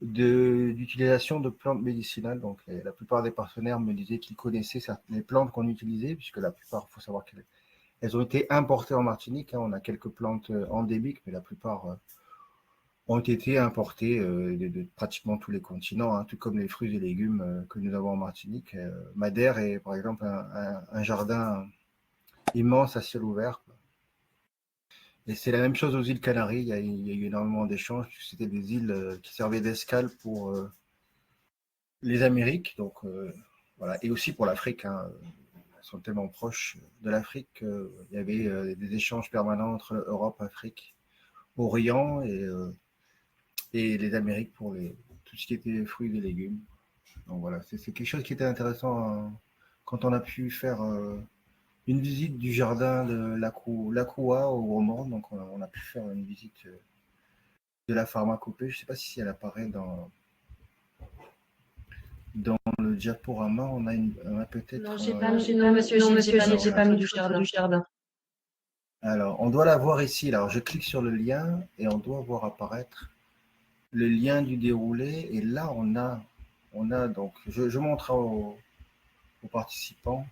d'utilisation de plantes médicinales. Donc, la plupart des partenaires me disaient qu'ils connaissaient les plantes qu'on utilisait, puisque la plupart, il faut savoir qu'elles ont été importées en Martinique. On a quelques plantes endémiques, mais la plupart ont été importées de pratiquement tous les continents, tout comme les fruits et légumes que nous avons en Martinique. Madère est, par exemple, un jardin immense à ciel ouvert. Et c'est la même chose aux îles Canaries. Il y a eu énormément d'échanges. C'était des îles qui servaient d'escale pour les Amériques, donc voilà, et aussi pour l'Afrique. Elles sont tellement proches de l'Afrique qu'il y avait des échanges permanents entre Europe, Afrique, Orient et les Amériques pour tout ce qui était fruits et légumes. Donc voilà, c'est quelque chose qui était intéressant quand on a pu faire une visite du jardin de l'Akoua au Roman. Donc on a pu faire une visite de la pharmacopée. Je ne sais pas si elle apparaît dans le diaporama. On a peut-être. Non, monsieur Gilles, j'ai pas mis du jardin. Alors, on doit la voir ici. Alors, je clique sur le lien et on doit voir apparaître le lien du déroulé. Et là, on a donc, je montre aux participants.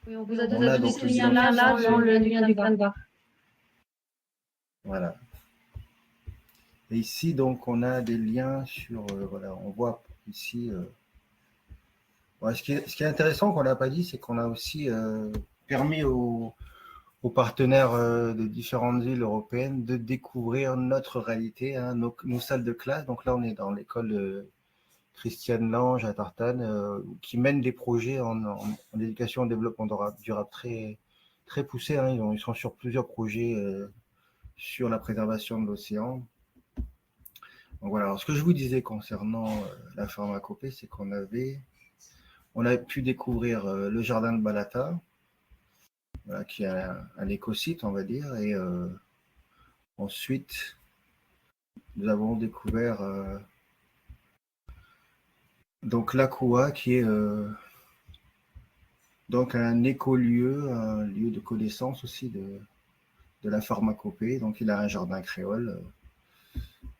Oui, on vous a On donné a ce donc le lien-là dans le lien du Canva. Voilà. Et ici, donc, on a des liens sur, voilà, on voit ici. Ouais, ce qui est intéressant qu'on n'a pas dit, c'est qu'on a aussi permis aux partenaires de différentes îles européennes de découvrir notre réalité, hein, nos salles de classe. Donc là, on est dans l'école Christiane Lange à Tartane, qui mène des projets en éducation et développement durable très, très poussés. Hein. Ils sont sur plusieurs projets sur la préservation de l'océan. Donc voilà, alors ce que je vous disais concernant la pharmacopée, c'est qu'on a pu découvrir le jardin de Balata, voilà, qui est un écosite, on va dire, et ensuite, nous avons découvert donc l'Aqua, qui est donc un écolieu, un lieu de connaissance aussi de la pharmacopée. Donc il a un jardin créole.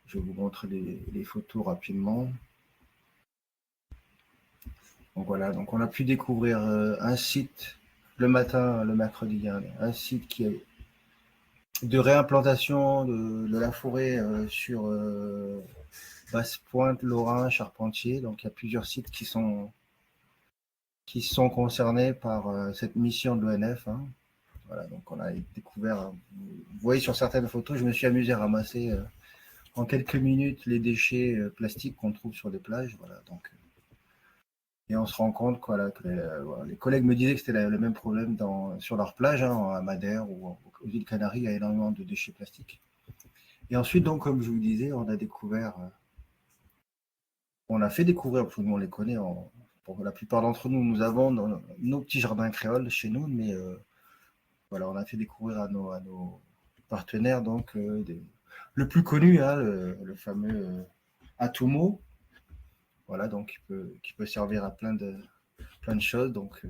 Je vous montre les photos rapidement. Donc voilà, donc on a pu découvrir un site le matin, le mercredi, un site qui est de réimplantation de la forêt sur Basse-Pointe, Lorrain, Charpentier. Donc il y a plusieurs sites qui sont concernés par cette mission de l'ONF. Hein. Voilà, donc on a découvert, vous voyez sur certaines photos, je me suis amusé à ramasser en quelques minutes les déchets plastiques qu'on trouve sur des plages. Voilà, donc, et on se rend compte que les collègues me disaient que c'était le même problème sur leur plage, hein, à Madère ou aux îles Canaries, il y a énormément de déchets plastiques. Et ensuite, donc, comme je vous disais, on a fait découvrir, tout le monde les connaît, pour la plupart d'entre nous, nous avons nos petits jardins créoles chez nous, mais voilà, on a fait découvrir à nos partenaires, donc, le plus connu, hein, le fameux Atumo. Voilà, donc qui peut servir à plein de choses. Donc,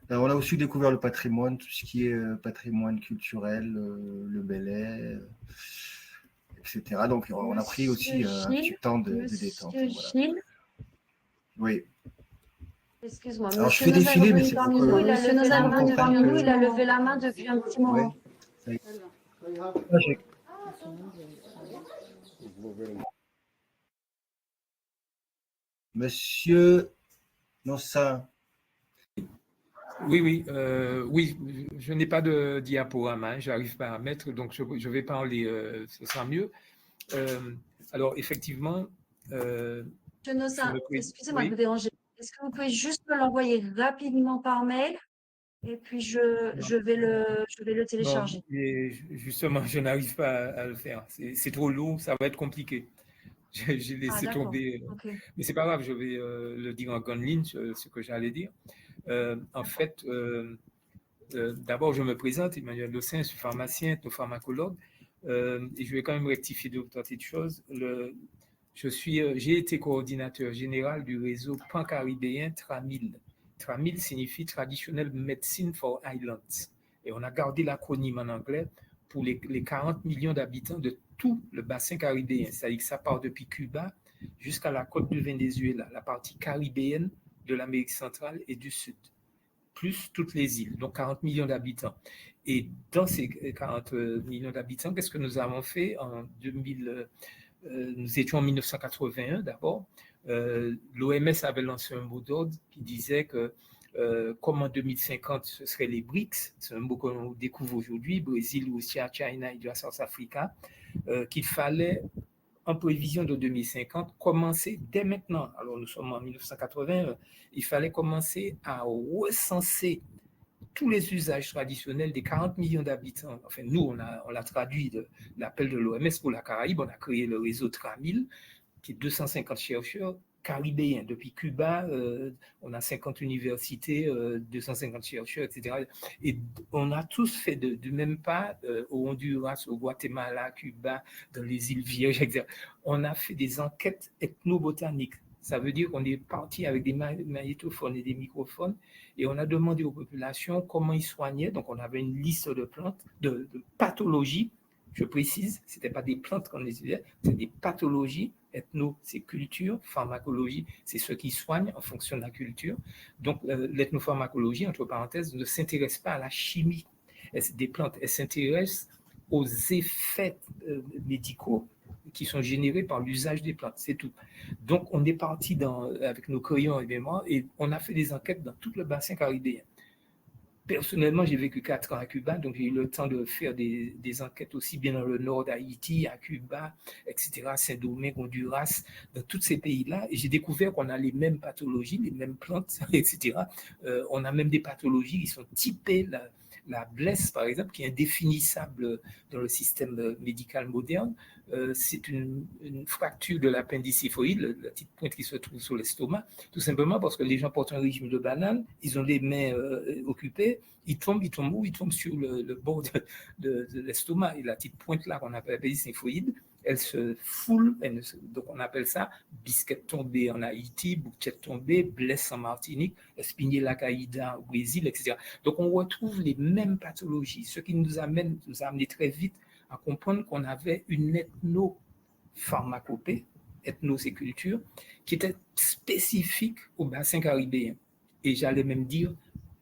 on a aussi découvert le patrimoine, tout ce qui est patrimoine culturel, le Belay, etc. Donc, on a pris aussi un petit temps de détente. Voilà. Oui. Excuse-moi, alors, je monsieur fais défiler, mais c'est parmi nous, il a levé la main parmi nous, il a levé la main depuis un petit moment. Ouais. Monsieur Nossin. Oui, oui, je n'ai pas de diaporama, je n'arrive pas à mettre, donc je vais parler, ce sera mieux. Alors, effectivement... Monsieur Nossin, excusez-moi de vous déranger. Est-ce que vous pouvez juste me l'envoyer rapidement par mail et puis je vais le télécharger. Non, et justement, je n'arrive pas à le faire. C'est trop lourd, ça va être compliqué. J'ai laissé tomber. Okay. Mais c'est pas grave, je vais le dire en grande ligne, ce que j'allais dire. En fait, d'abord, je me présente, Emmanuel Lossin, je suis pharmacien, pharmacologue, et je vais quand même rectifier deux ou trois petites choses. J'ai été coordinateur général du réseau pan-caribéen TRAMIL. TRAMIL signifie Traditional Medicine for Islands. Et on a gardé l'acronyme en anglais pour les 40 millions d'habitants de tout le bassin caribéen. C'est-à-dire que ça part depuis Cuba jusqu'à la côte du Venezuela, la partie caribéenne de l'Amérique centrale et du Sud, plus toutes les îles, donc 40 millions d'habitants. Et dans ces 40 millions d'habitants, qu'est-ce que nous avons fait en 2000 nous étions en 1981 d'abord. L'OMS avait lancé un mot d'ordre qui disait que comme en 2050, ce serait les BRICS, c'est un mot qu'on découvre aujourd'hui, Brésil, Russie, China et South Africa, qu'il fallait, en prévision de 2050, commencer dès maintenant. Alors nous sommes en 1981, il fallait commencer à recenser tous les usages traditionnels des 40 millions d'habitants. Enfin, nous, on l'a traduit de l'appel de l'OMS pour la Caraïbe. On a créé le réseau TRAMIL, qui est 250 chercheurs caribéens. Depuis Cuba, on a 50 universités, 250 chercheurs, etc. Et on a tous fait du même pas au Honduras, au Guatemala, Cuba, dans les îles Vierges, etc. On a fait des enquêtes ethnobotaniques. Ça veut dire qu'on est parti avec des magnétophones et des microphones et on a demandé aux populations comment ils soignaient. Donc, on avait une liste de plantes, de pathologies Je précise, ce n'étaient pas des plantes qu'on étudiait, c'est des pathologies. Ethno, c'est culture. Pharmacologie, c'est ce qui soigne en fonction de la culture. Donc, l'ethnopharmacologie, entre parenthèses, ne s'intéresse pas à la chimie des plantes. Elle s'intéresse aux effets médicaux qui sont générés par l'usage des plantes, c'est tout. Donc, on est parti avec nos crayons et moi, et on a fait des enquêtes dans tout le bassin caribéen. Personnellement, j'ai vécu 4 ans à Cuba, donc j'ai eu le temps de faire des enquêtes aussi bien dans le nord d'Haïti, à Cuba, etc., Saint-Domingue, Honduras, dans tous ces pays-là. Et j'ai découvert qu'on a les mêmes pathologies, les mêmes plantes, etc. On a même des pathologies qui sont typées, la blesse, par exemple, qui est indéfinissable dans le système médical moderne. C'est une fracture de l'appendiciphoïde, la petite pointe qui se trouve sur l'estomac, tout simplement parce que les gens portent un régime de banane, ils ont les mains occupées, ils tombent où? Ils tombent sur le bord de l'estomac. Et la petite pointe là qu'on appelle l'appendiciphoïde, elle se foule, donc on appelle ça bisquette tombée en Haïti, bouquette tombée, blesse en Martinique, Espinilla caïda au Brésil, etc. Donc on retrouve les mêmes pathologies, ce qui nous a amené très vite à comprendre qu'on avait une ethnopharmacopée, ethno c'est culture, qui était spécifique au bassin caribéen. Et j'allais même dire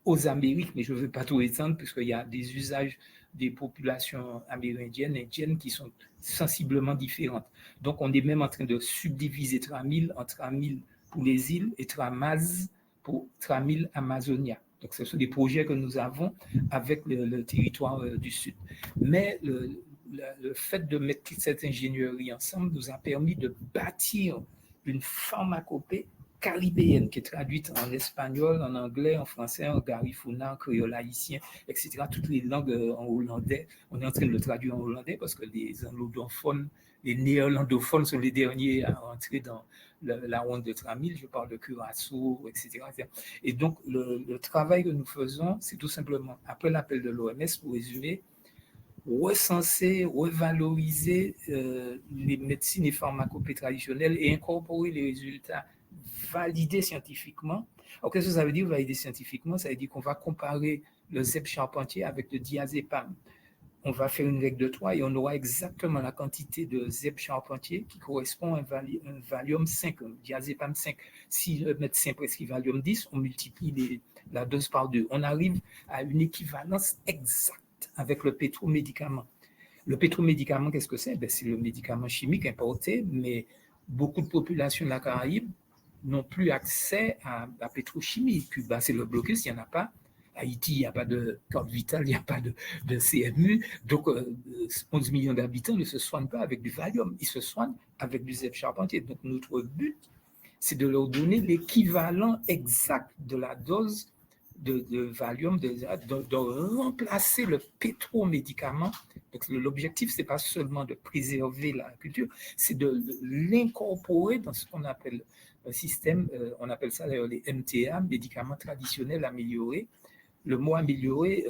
aux Amériques, mais je ne veux pas tout étendre, puisqu'il y a des usages des populations amérindiennes, indiennes, qui sont sensiblement différentes. Donc, on est même en train de subdiviser Tramil en Tramil pour les îles et Tramaz pour Tramil Amazonia. Donc, ce sont des projets que nous avons avec le territoire du Sud. Mais le fait de mettre toute cette ingénierie ensemble nous a permis de bâtir une pharmacopée caribéenne qui est traduite en espagnol, en anglais, en français, en garifuna, en créole haïtien, etc. Toutes les langues en hollandais. On est en train de le traduire en hollandais parce que les anglophones, les néerlandophones sont les derniers à entrer dans la ronde de Tramil. Je parle de Curaçao, etc. Et donc, le travail que nous faisons, c'est tout simplement, après l'appel de l'OMS, pour résumer, recenser, revaloriser les médecines et pharmacopées traditionnelles et incorporer les résultats validés scientifiquement. Alors, qu'est-ce que ça veut dire valider scientifiquement? Ça veut dire qu'on va comparer le zèbre charpentier avec le diazépam. On va faire une règle de 3 et on aura exactement la quantité de zèbre charpentier qui correspond à un Valium 5, un diazépam 5. Si le médecin prescrit Valium 10, on multiplie la dose par 2. On arrive à une équivalence exacte avec le pétromédicament. Le pétromédicament, qu'est-ce que c'est? C'est le médicament chimique importé, mais beaucoup de populations de la Caraïbe n'ont plus accès à la pétrochimie. Cuba, c'est le blocus, il n'y en a pas. Haïti, il n'y a pas de carte vitale, il n'y a pas de CMU. Donc, 11 millions d'habitants ne se soignent pas avec du Valium, ils se soignent avec du zèbre charpentier. Donc, notre but, c'est de leur donner l'équivalent exact de la dose de Valium, de remplacer le pétromédicament. Donc, l'objectif, ce n'est pas seulement de préserver la culture, c'est de l'incorporer dans ce qu'on appelle un système, on appelle ça d'ailleurs les MTA, médicaments traditionnels améliorés. Le mot amélioré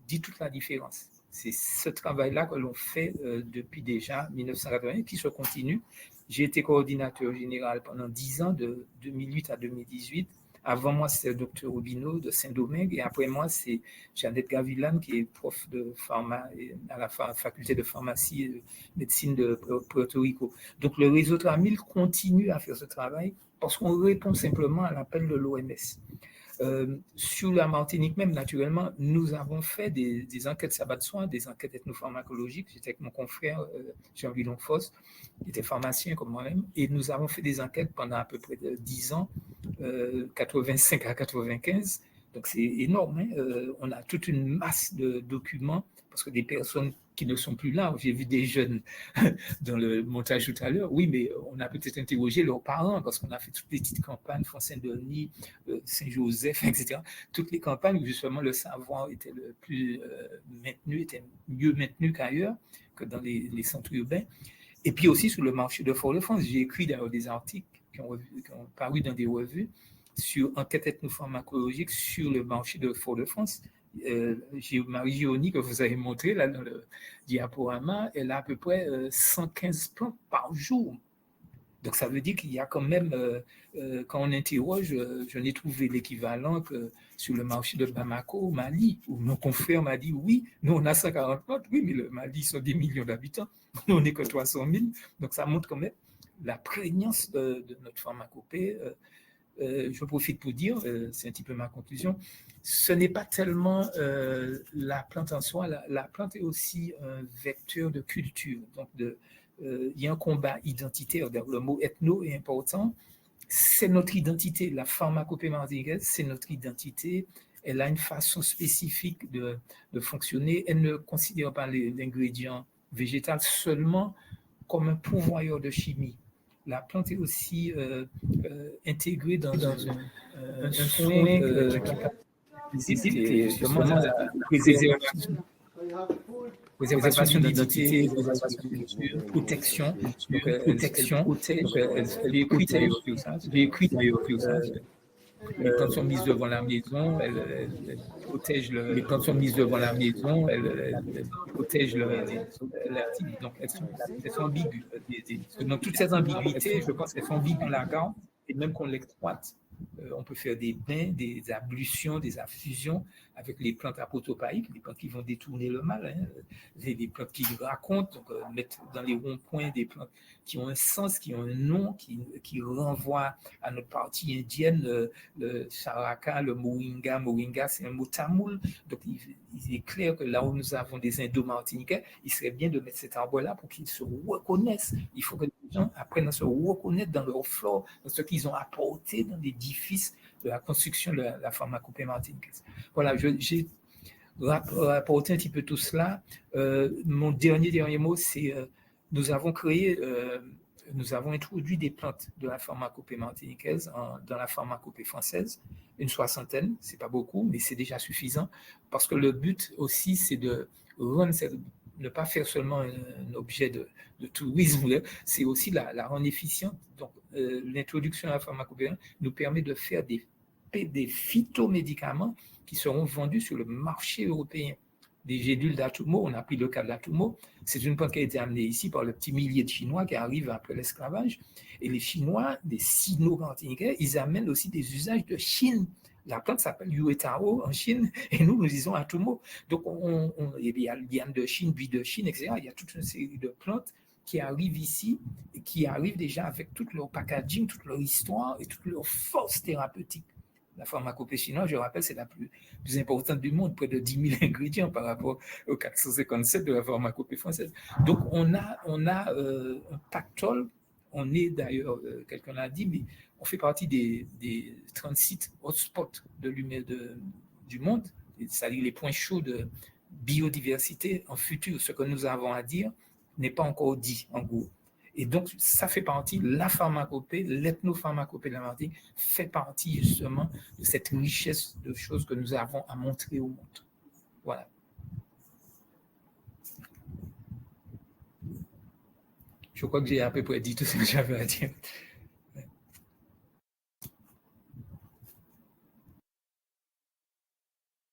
dit toute la différence. C'est ce travail-là que l'on fait depuis déjà 1980, qui se continue. J'ai été coordinateur général pendant 10 ans, de 2008 à 2018. Avant moi, c'est le docteur Robineau de Saint-Domingue, et après moi, c'est Jeannette Gavilan, qui est prof de pharma à la faculté de pharmacie et de médecine de Puerto Rico. Donc, le réseau Tramil continue à faire ce travail parce qu'on répond simplement à l'appel de l'OMS. Sur la Martinique même, naturellement, nous avons fait des enquêtes sabbat de soins, des enquêtes ethnopharmacologiques. J'étais avec mon confrère Jean-Louis Longfosse, qui était pharmacien comme moi-même, et nous avons fait des enquêtes pendant à peu près 10 ans, 85 à 95. Donc c'est énorme, hein? On a toute une masse de documents, parce que des personnes qui ne sont plus là, j'ai vu des jeunes dans le montage tout à l'heure, oui, mais on a peut-être interrogé leurs parents, parce qu'on a fait toutes les petites campagnes, Font-Saint-Denis, Saint-Joseph, etc. Toutes les campagnes où justement le savoir était le plus maintenu, était mieux maintenu qu'ailleurs, que dans les centres urbains. Et puis aussi sur le marché de Fort-de-France, j'ai écrit d'ailleurs des articles qui ont paru dans des revues sur enquête ethnopharmacologique sur le marché de Fort-de-France. Marie Gioni, que vous avez montré là dans le diaporama, elle a à peu près 115 plantes par jour. Donc, ça veut dire qu'il y a quand même, quand on interroge, je n'ai trouvé l'équivalent que sur le marché de Bamako, au Mali, où mon confrère m'a dit, oui, nous, on a 140 plantes, oui, mais le Mali, sont des millions d'habitants, nous, on n'est que 300 000. Donc, ça montre quand même la prégnance de notre pharmacopée. Je profite pour dire, c'est un petit peu ma conclusion, ce n'est pas tellement la plante en soi, la plante est aussi un vecteur de culture. Donc, il y a un combat identitaire. Le mot ethno est important. C'est notre identité. La pharmacopée martiniquaise, c'est notre identité. Elle a une façon spécifique de fonctionner. Elle ne considère pas l'ingrédient végétal seulement comme un pourvoyeur de chimie. La plante est aussi intégrée dans un soin justement la préservation de l'identité, préservation de culture, protection. Elle est écrite d'ailleurs sur ça. Les plantes sont mises devant la maison, elles protègent les plantes sont mises devant la maison, elles protègent l'article. Donc elles sont ambiguës. Donc toutes ces ambiguïtés, je pense qu'elles sont ambiguës dans la gamme, et même qu'on l'exploite. On peut faire des bains, des ablutions, des affusions avec les plantes apotopaïques, les plantes qui vont détourner le mal, des plantes qui racontent, donc mettre dans les ronds-points des plantes qui ont un sens, qui ont un nom, qui renvoient à notre partie indienne, le charaka, le moringa. Moringa, c'est un mot tamoul. Donc, il est clair que là où nous avons des Indo-Martiniquais, il serait bien de mettre cet arbre-là pour qu'ils se reconnaissent. Il faut que les gens apprennent à se reconnaître dans leur flore, dans ce qu'ils ont apporté dans l'édifice de la construction de la pharmacopée martiniquaise. Voilà, j'ai rapporté un petit peu tout cela. Mon dernier mot, c'est nous avons introduit des plantes de la pharmacopée martiniquaise dans la pharmacopée française, une 60aine, c'est pas beaucoup, mais c'est déjà suffisant, parce que le but aussi, c'est de ne pas faire seulement un objet de tourisme, c'est aussi la rendre efficiente. Donc, l'introduction à la pharmacopée nous permet de faire des phytomédicaments qui seront vendus sur le marché européen. Des gélules d'Atumo, on a pris le cas d'Atumo, c'est une plante qui a été amenée ici par le petit millier de Chinois qui arrivent après l'esclavage. Et les Chinois, des Sino-Martiniquais, ils amènent aussi des usages de Chine. La plante s'appelle Yuetao en Chine et nous disons Atumo. Donc, il y a liane de Chine, buis de Chine, etc. Il y a toute une série de plantes qui arrivent ici et qui arrivent déjà avec tout leur packaging, toute leur histoire et toute leur force thérapeutique. La pharmacopée chinoise, je rappelle, c'est la plus importante du monde, près de 10 000 ingrédients par rapport aux 457 de la pharmacopée française. Donc, on a un pactole. On est d'ailleurs, quelqu'un l'a dit, mais on fait partie des 30 sites hotspots de lumière du monde, c'est-à-dire les points chauds de biodiversité en futur. Ce que nous avons à dire n'est pas encore dit, en gros. Et donc, ça fait partie, la pharmacopée, l'ethnopharmacopée de la Martinique fait partie justement de cette richesse de choses que nous avons à montrer au monde. Voilà. Je crois que j'ai à peu près dit tout ce que j'avais à dire.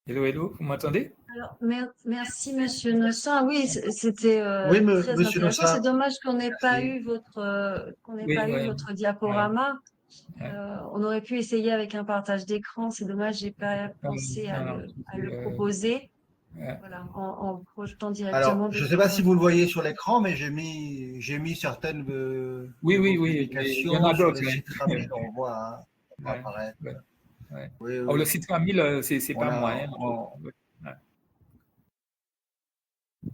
Hello, vous m'entendez? Alors, merci, Monsieur Nossin. Oui, c'était Oui, très monsieur intéressant. Nossin. C'est dommage qu'on n'ait pas Merci. eu votre diaporama. On aurait pu essayer avec un partage d'écran. C'est dommage, j'ai pas pensé à le proposer. Voilà, en projetant directement. Alors, je ne sais pas si vous le voyez sur l'écran, mais j'ai mis certaines oui, publications il y en a sur d'autres. le site Ramil, on voit apparaître. Oui, Oh, le site Ramil, c'est pas moi.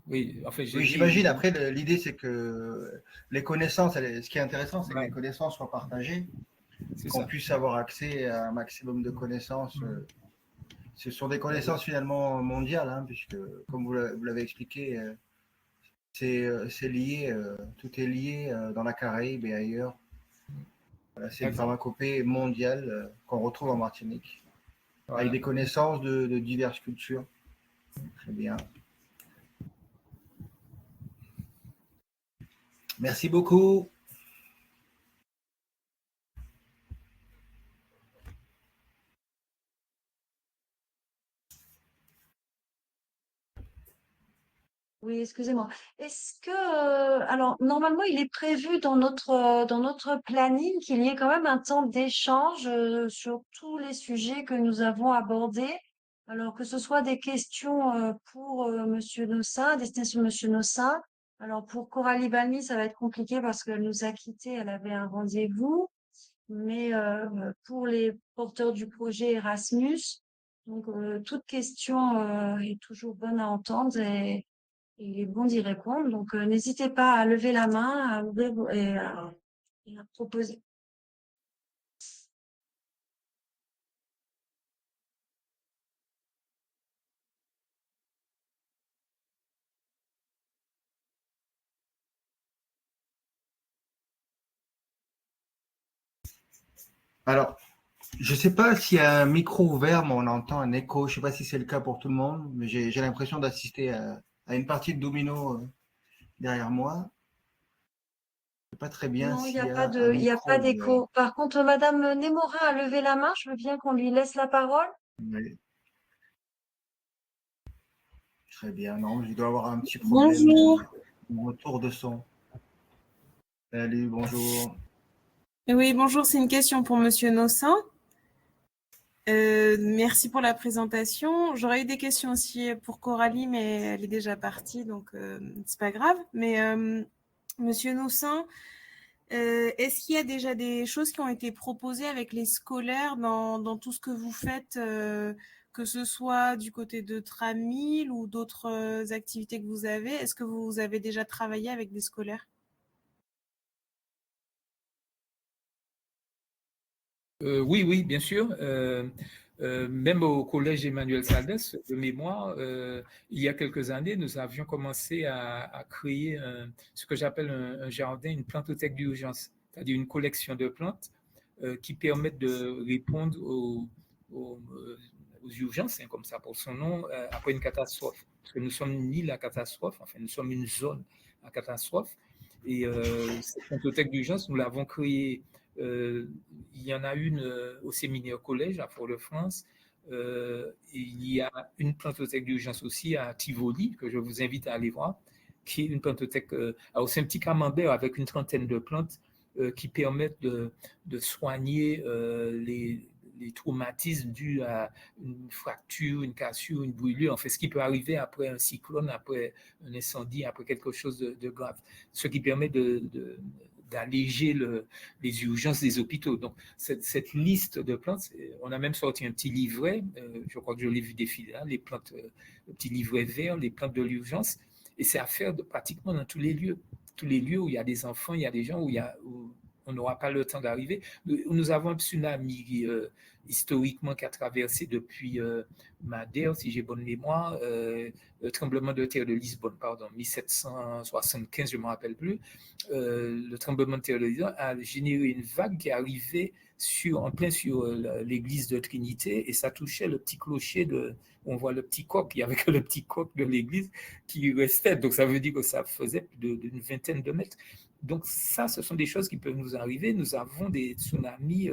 Oui, enfin, oui, j'imagine. Après, l'idée, c'est que les connaissances, ce qui est intéressant, c'est que les connaissances soient partagées, qu'on puisse avoir accès à un maximum de connaissances. Ce sont des connaissances finalement mondiales, hein, puisque, comme vous l'avez expliqué, c'est lié, tout est lié dans la Caraïbe et ailleurs. Voilà, c'est une pharmacopée mondiale qu'on retrouve en Martinique, avec des connaissances de diverses cultures. Très bien. Merci beaucoup. Oui, excusez-moi. Est-ce que, alors normalement, il est prévu dans notre planning qu'il y ait quand même un temps d'échange sur tous les sujets que nous avons abordés. Alors que ce soit des questions pour Monsieur Nossin, destination de Monsieur Nossin. Alors pour Coralie Balmy, ça va être compliqué parce qu'elle nous a quittés, elle avait un rendez-vous. Mais pour les porteurs du projet Erasmus, donc toute question est toujours bonne à entendre et il est bon d'y répondre. Donc, n'hésitez pas à lever la main, à ouvrir et à proposer. Alors, je ne sais pas s'il y a un micro ouvert, mais on entend un écho. Je ne sais pas si c'est le cas pour tout le monde, mais j'ai l'impression d'assister à une partie de domino derrière moi. Je ne sais pas très bien Non, il n'y s'il a y pas a un il y a micro pas ouvert. d'écho. Par contre, Madame Némorin a levé la main. Je veux bien qu'on lui laisse la parole. Oui, très bien. Non, je dois avoir un petit problème Bonjour. de retour de son. Salut, bonjour. Oui, bonjour, c'est une question pour Monsieur Nossin. Merci pour la présentation. J'aurais eu des questions aussi pour Coralie, mais elle est déjà partie, donc c'est pas grave. Mais Monsieur Nossin, est-ce qu'il y a déjà des choses qui ont été proposées avec les scolaires dans tout ce que vous faites, que ce soit du côté de Tramil ou d'autres activités que vous avez? Est-ce que vous avez déjà travaillé avec des scolaires? Oui, oui, bien sûr. Même au collège Emmanuel Saldès, de mémoire, il y a quelques années, nous avions commencé à créer ce que j'appelle un jardin, une plantothèque d'urgence, c'est-à-dire une collection de plantes qui permettent de répondre aux urgences, hein, comme ça pour son nom, après une catastrophe. Parce que nous sommes une île à catastrophe, enfin, nous sommes une zone à catastrophe. Et cette plantothèque d'urgence, nous l'avons créée. Il y en a une au séminaire collège à Fort-de-France. Il y a une plantothèque d'urgence aussi à Tivoli, que je vous invite à aller voir, qui est une plantothèque aussi un petit camembert avec une trentaine de plantes qui permettent de soigner les traumatismes dus à une fracture, une cassure, une brûlure, en fait, ce qui peut arriver après un cyclone, après un incendie, après quelque chose de grave. Ce qui permet d'alléger les urgences des hôpitaux. Donc, cette liste de plantes, on a même sorti un petit livret, je crois que je l'ai vu défiler là, les plantes, le petit livret vert, les plantes de l'urgence, et c'est à faire pratiquement dans tous les lieux où il y a des enfants, il y a des gens où on n'aura pas le temps d'arriver. Nous avons un tsunami historiquement qui a traversé depuis Madère, si j'ai bonne mémoire, le tremblement de terre de Lisbonne, pardon, 1775, je ne me rappelle plus. Le tremblement de terre de Lisbonne a généré une vague qui est arrivée en plein sur l'église de Trinité et ça touchait le petit clocher on voit le petit coq, il y avait que le petit coq de l'église qui restait, donc ça veut dire que ça faisait plus d'une vingtaine de mètres. Donc ça, ce sont des choses qui peuvent nous arriver. Nous avons des tsunamis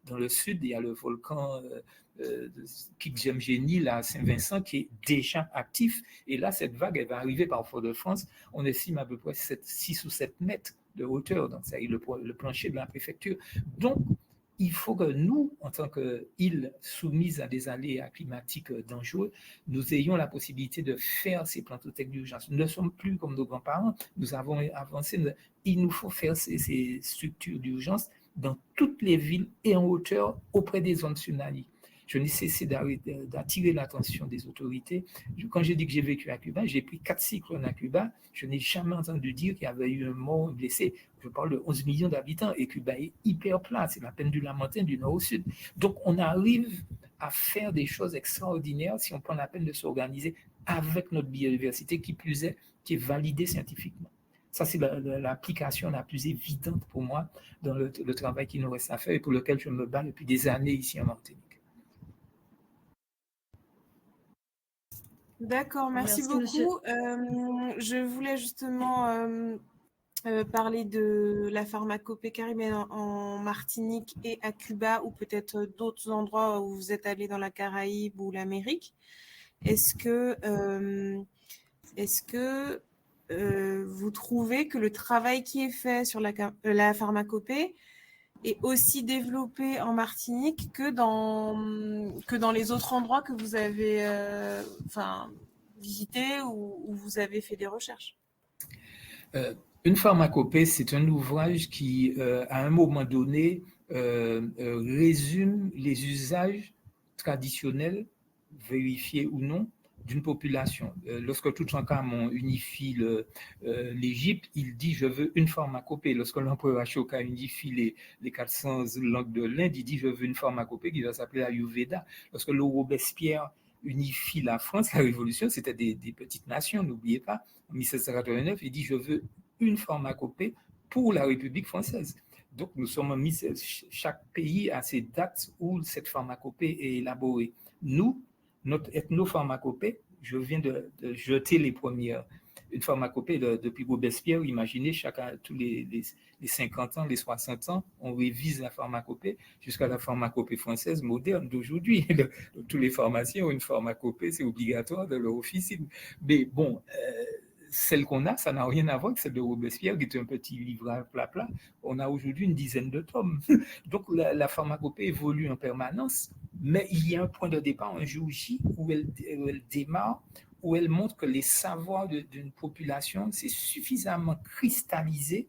dans le sud, il y a le volcan Kikjemjeni, là, à Saint-Vincent, qui est déjà actif, et là, cette vague, elle va arriver par Fort-de-France, on estime à peu près 6 ou 7 mètres de hauteur, donc c'est le plancher de la préfecture. Donc, il faut que nous, en tant qu'île soumise à des aléas climatiques dangereux, nous ayons la possibilité de faire ces plantothèques d'urgence. Nous ne sommes plus comme nos grands-parents, nous avons avancé, il nous faut faire ces structures d'urgence dans toutes les villes et en hauteur auprès des zones tsunami. Je n'ai cessé d'attirer l'attention des autorités. Quand j'ai dit que j'ai vécu à Cuba, j'ai pris 4 cyclones à Cuba. Je n'ai jamais entendu dire qu'il y avait eu un mort, un blessé. Je parle de 11 millions d'habitants et Cuba est hyper plat. C'est la péninsule lamentine du nord au sud. Donc, on arrive à faire des choses extraordinaires si on prend la peine de s'organiser avec notre biodiversité, qui plus est, qui est validée scientifiquement. Ça, c'est l'application la plus évidente pour moi dans le travail qui nous reste à faire et pour lequel je me bats depuis des années ici en Martinique. D'accord, merci beaucoup. Je voulais justement parler de la pharmacopée caribéenne en Martinique et à Cuba, ou peut-être d'autres endroits où vous êtes allé dans la Caraïbe ou l'Amérique. Est-ce est-ce que vous trouvez que le travail qui est fait sur la pharmacopée est aussi développé en Martinique que dans les autres endroits que vous avez visités ou où vous avez fait des recherches? Une pharmacopée, c'est un ouvrage qui, à un moment donné, résume les usages traditionnels, vérifiés ou non, d'une population. Lorsque Toutankhamon unifie l'Égypte, il dit « je veux une pharmacopée ». Lorsque l'empereur Ashoka unifie les 400 langues de l'Inde, il dit « je veux une pharmacopée qui va s'appeler Ayurveda ». Lorsque le Robespierre unifie la France, la Révolution, c'était des petites nations, n'oubliez pas. En 1789, il dit « je veux une pharmacopée pour la République française ». Donc, nous sommes mis, chaque pays a ses dates où cette pharmacopée est élaborée. Nous, notre ethnopharmacopée, je viens de jeter les premières. Une pharmacopée depuis Robespierre, imaginez, tous les 50 ans, les 60 ans, on révise la pharmacopée jusqu'à la pharmacopée française moderne d'aujourd'hui. Tous les pharmaciens ont une pharmacopée, c'est obligatoire dans leur officine. Mais bon, celle qu'on a, ça n'a rien à voir avec celle de Robespierre, qui est un petit livre à plat. On a aujourd'hui une dizaine de tomes. Donc la pharmacopée évolue en permanence, mais il y a un point de départ, un jour J, où elle démarre, où elle montre que les savoirs d'une population, c'est suffisamment cristallisé.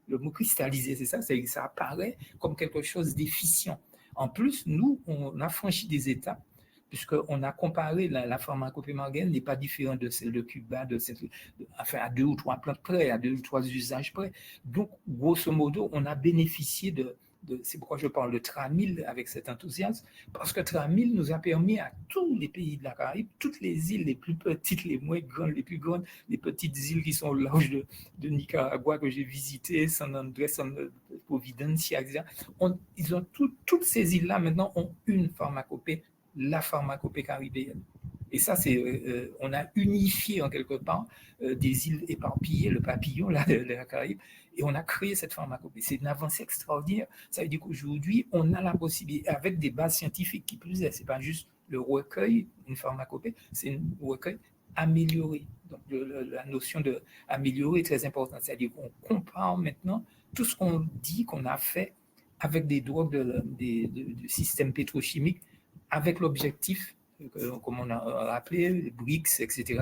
Le mot cristallisé, c'est ça, ça apparaît comme quelque chose d'efficient. En plus, nous, on a franchi des étapes, puisqu'on a comparé la pharmacopée margaine n'est pas différente de celle de Cuba, à 2 ou 3 plantes près, à 2 ou 3 usages près. Donc, grosso modo, on a bénéficié c'est pourquoi je parle de Tramil avec cet enthousiasme, parce que Tramil nous a permis à tous les pays de la Caraïbe, toutes les îles les plus petites, les moins grandes, les plus grandes, les petites îles qui sont au large de Nicaragua que j'ai visitées, San Andrés, Providencia, etc. Toutes ces îles-là maintenant ont une pharmacopée, la pharmacopée caribéenne. Et ça, on a unifié en quelque part des îles éparpillées, le papillon là, de la Caraïbe, et on a créé cette pharmacopée. C'est une avancée extraordinaire. Ça veut dire qu'aujourd'hui, on a la possibilité, avec des bases scientifiques qui plus est, ce n'est pas juste le recueil, une pharmacopée, c'est un recueil amélioré. Donc la notion d'améliorer est très importante. C'est-à-dire qu'on compare maintenant tout ce qu'on dit qu'on a fait avec des drogues du système pétrochimique, avec l'objectif, comme on a rappelé, les BRICS, etc.,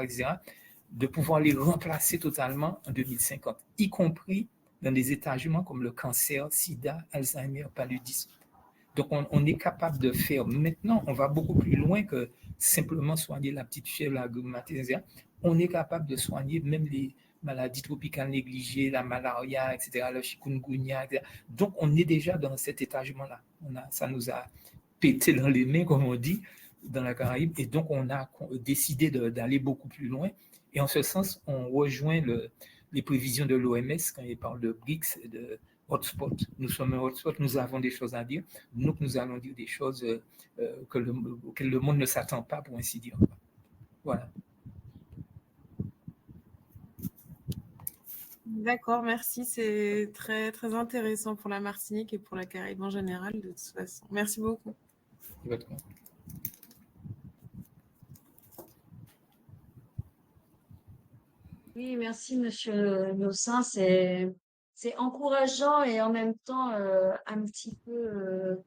de pouvoir les remplacer totalement en 2050, y compris dans des étagements comme le cancer, sida, Alzheimer, paludisme. Donc, on est capable de faire. Maintenant, on va beaucoup plus loin que simplement soigner la petite fièvre, la rhumatisme. On est capable de soigner même les maladies tropicales négligées, la malaria, etc., le chikungunya, etc. Donc, on est déjà dans cet étagement-là. Ça nous a pété dans les mains, comme on dit, dans la Caraïbe. Et donc, on a décidé d'aller beaucoup plus loin. Et en ce sens, on rejoint les prévisions de l'OMS quand il parle de BRICS et de hotspot. Nous sommes un hotspot, nous avons des choses à dire. Donc, nous allons dire des choses auxquelles le monde ne s'attend pas, pour ainsi dire. Voilà. D'accord, merci. C'est très, très intéressant pour la Martinique et pour la Caraïbe en général, de toute façon. Merci beaucoup. Oui, merci, Monsieur Nossin. C'est encourageant et en même temps un petit peu,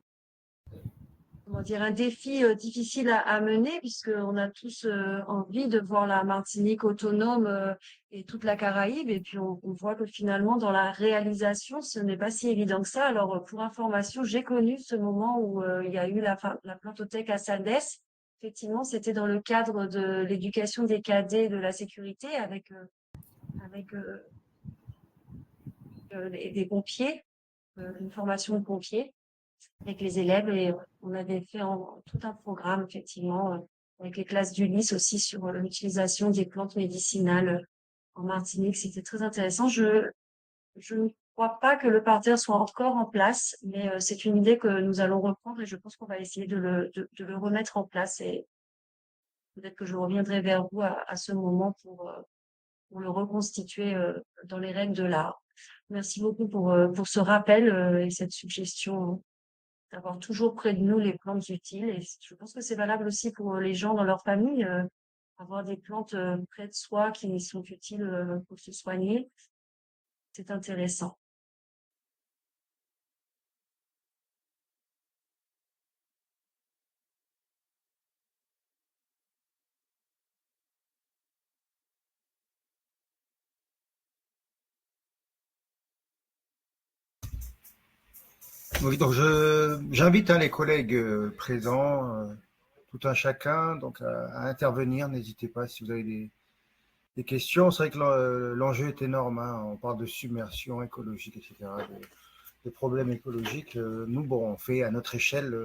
comment dire, un défi difficile à mener, puisqu'on a tous envie de voir la Martinique autonome et toute la Caraïbe. Et puis, on voit que finalement, dans la réalisation, ce n'est pas si évident que ça. Alors, pour information, j'ai connu ce moment où il y a eu la plantothèque à Saldes. Effectivement, c'était dans le cadre de l'éducation des cadets de la sécurité avec des pompiers, une formation de pompiers avec les élèves, et on avait fait tout un programme effectivement avec les classes du lycée aussi sur l'utilisation des plantes médicinales en Martinique. C'était très intéressant. Je ne crois pas que le parterre soit encore en place, mais c'est une idée que nous allons reprendre et je pense qu'on va essayer de le remettre en place, et peut-être que je reviendrai vers vous à ce moment pour le reconstituer dans les règles de l'art. Merci beaucoup pour ce rappel et cette suggestion d'avoir toujours près de nous les plantes utiles. Et je pense que c'est valable aussi pour les gens dans leur famille. avoir des plantes près de soi qui sont utiles pour se soigner. C'est intéressant. Oui, donc j'invite les collègues présents, tout un chacun, donc à intervenir. N'hésitez pas si vous avez des questions. C'est vrai que l'enjeu est énorme, hein. On parle de submersion écologique, etc., des problèmes écologiques. Nous, bon, on fait à notre échelle,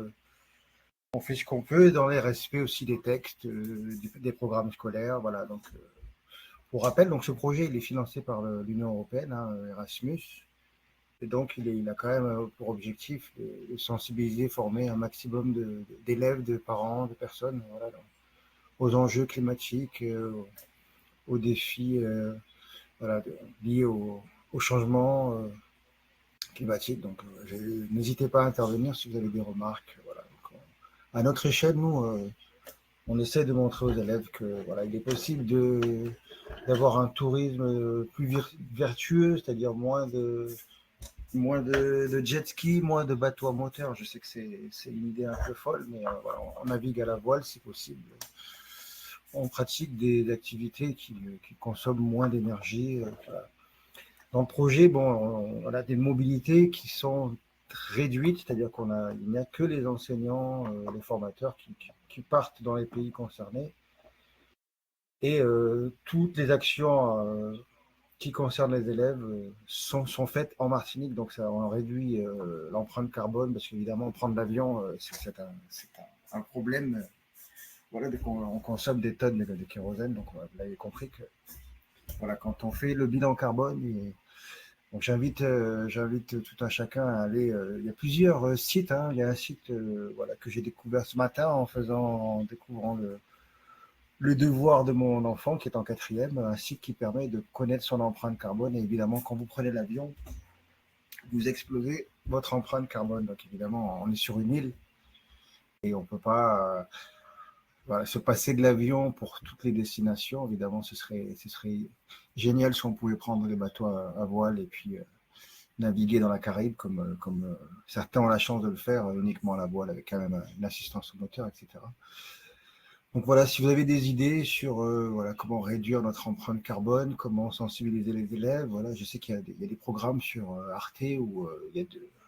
on fait ce qu'on peut dans les respects aussi des textes, des programmes scolaires. Voilà. Donc, pour rappel, donc ce projet il est financé par l'Union européenne, hein, Erasmus. Et donc, il a quand même pour objectif de sensibiliser, former un maximum d'élèves, de parents, de personnes, voilà, aux enjeux climatiques, aux défis voilà, liés au changement climatique. Donc, n'hésitez pas à intervenir si vous avez des remarques. Voilà. Donc, à notre échelle, nous, on essaie de montrer aux élèves que voilà, il est possible d'avoir un tourisme plus vertueux, c'est-à-dire moins de jet ski, moins de bateaux à moteur. Je sais que c'est une idée un peu folle, mais voilà, on navigue à la voile si possible. On pratique des activités qui consomment moins d'énergie. Voilà. Dans le projet, bon, on a des mobilités qui sont réduites, c'est-à-dire il n'y a que les enseignants, les formateurs qui partent dans les pays concernés. Et toutes les actions qui concernent les élèves sont faites en Martinique, donc ça on réduit l'empreinte carbone, parce qu'évidemment prendre l'avion c'est un problème. Voilà, on consomme des tonnes de kérosène, donc vous l'avez compris que voilà, quand on fait le bilan carbone, donc j'invite tout un chacun à aller. Il y a plusieurs sites, hein. Il y a un site voilà, que j'ai découvert ce matin en découvrant le devoir de mon enfant qui est en 4e, un site qui permet de connaître son empreinte carbone. Et évidemment, quand vous prenez l'avion, vous explosez votre empreinte carbone. Donc évidemment, on est sur une île et on ne peut pas voilà, se passer de l'avion pour toutes les destinations. Évidemment, ce serait génial si on pouvait prendre les bateaux à voile et puis naviguer dans la Caraïbe comme certains ont la chance de le faire uniquement à la voile avec quand même une assistance au moteur, etc. Donc voilà, si vous avez des idées sur voilà, comment réduire notre empreinte carbone, comment sensibiliser les élèves, voilà, je sais qu'il y a des programmes sur Arte où il y a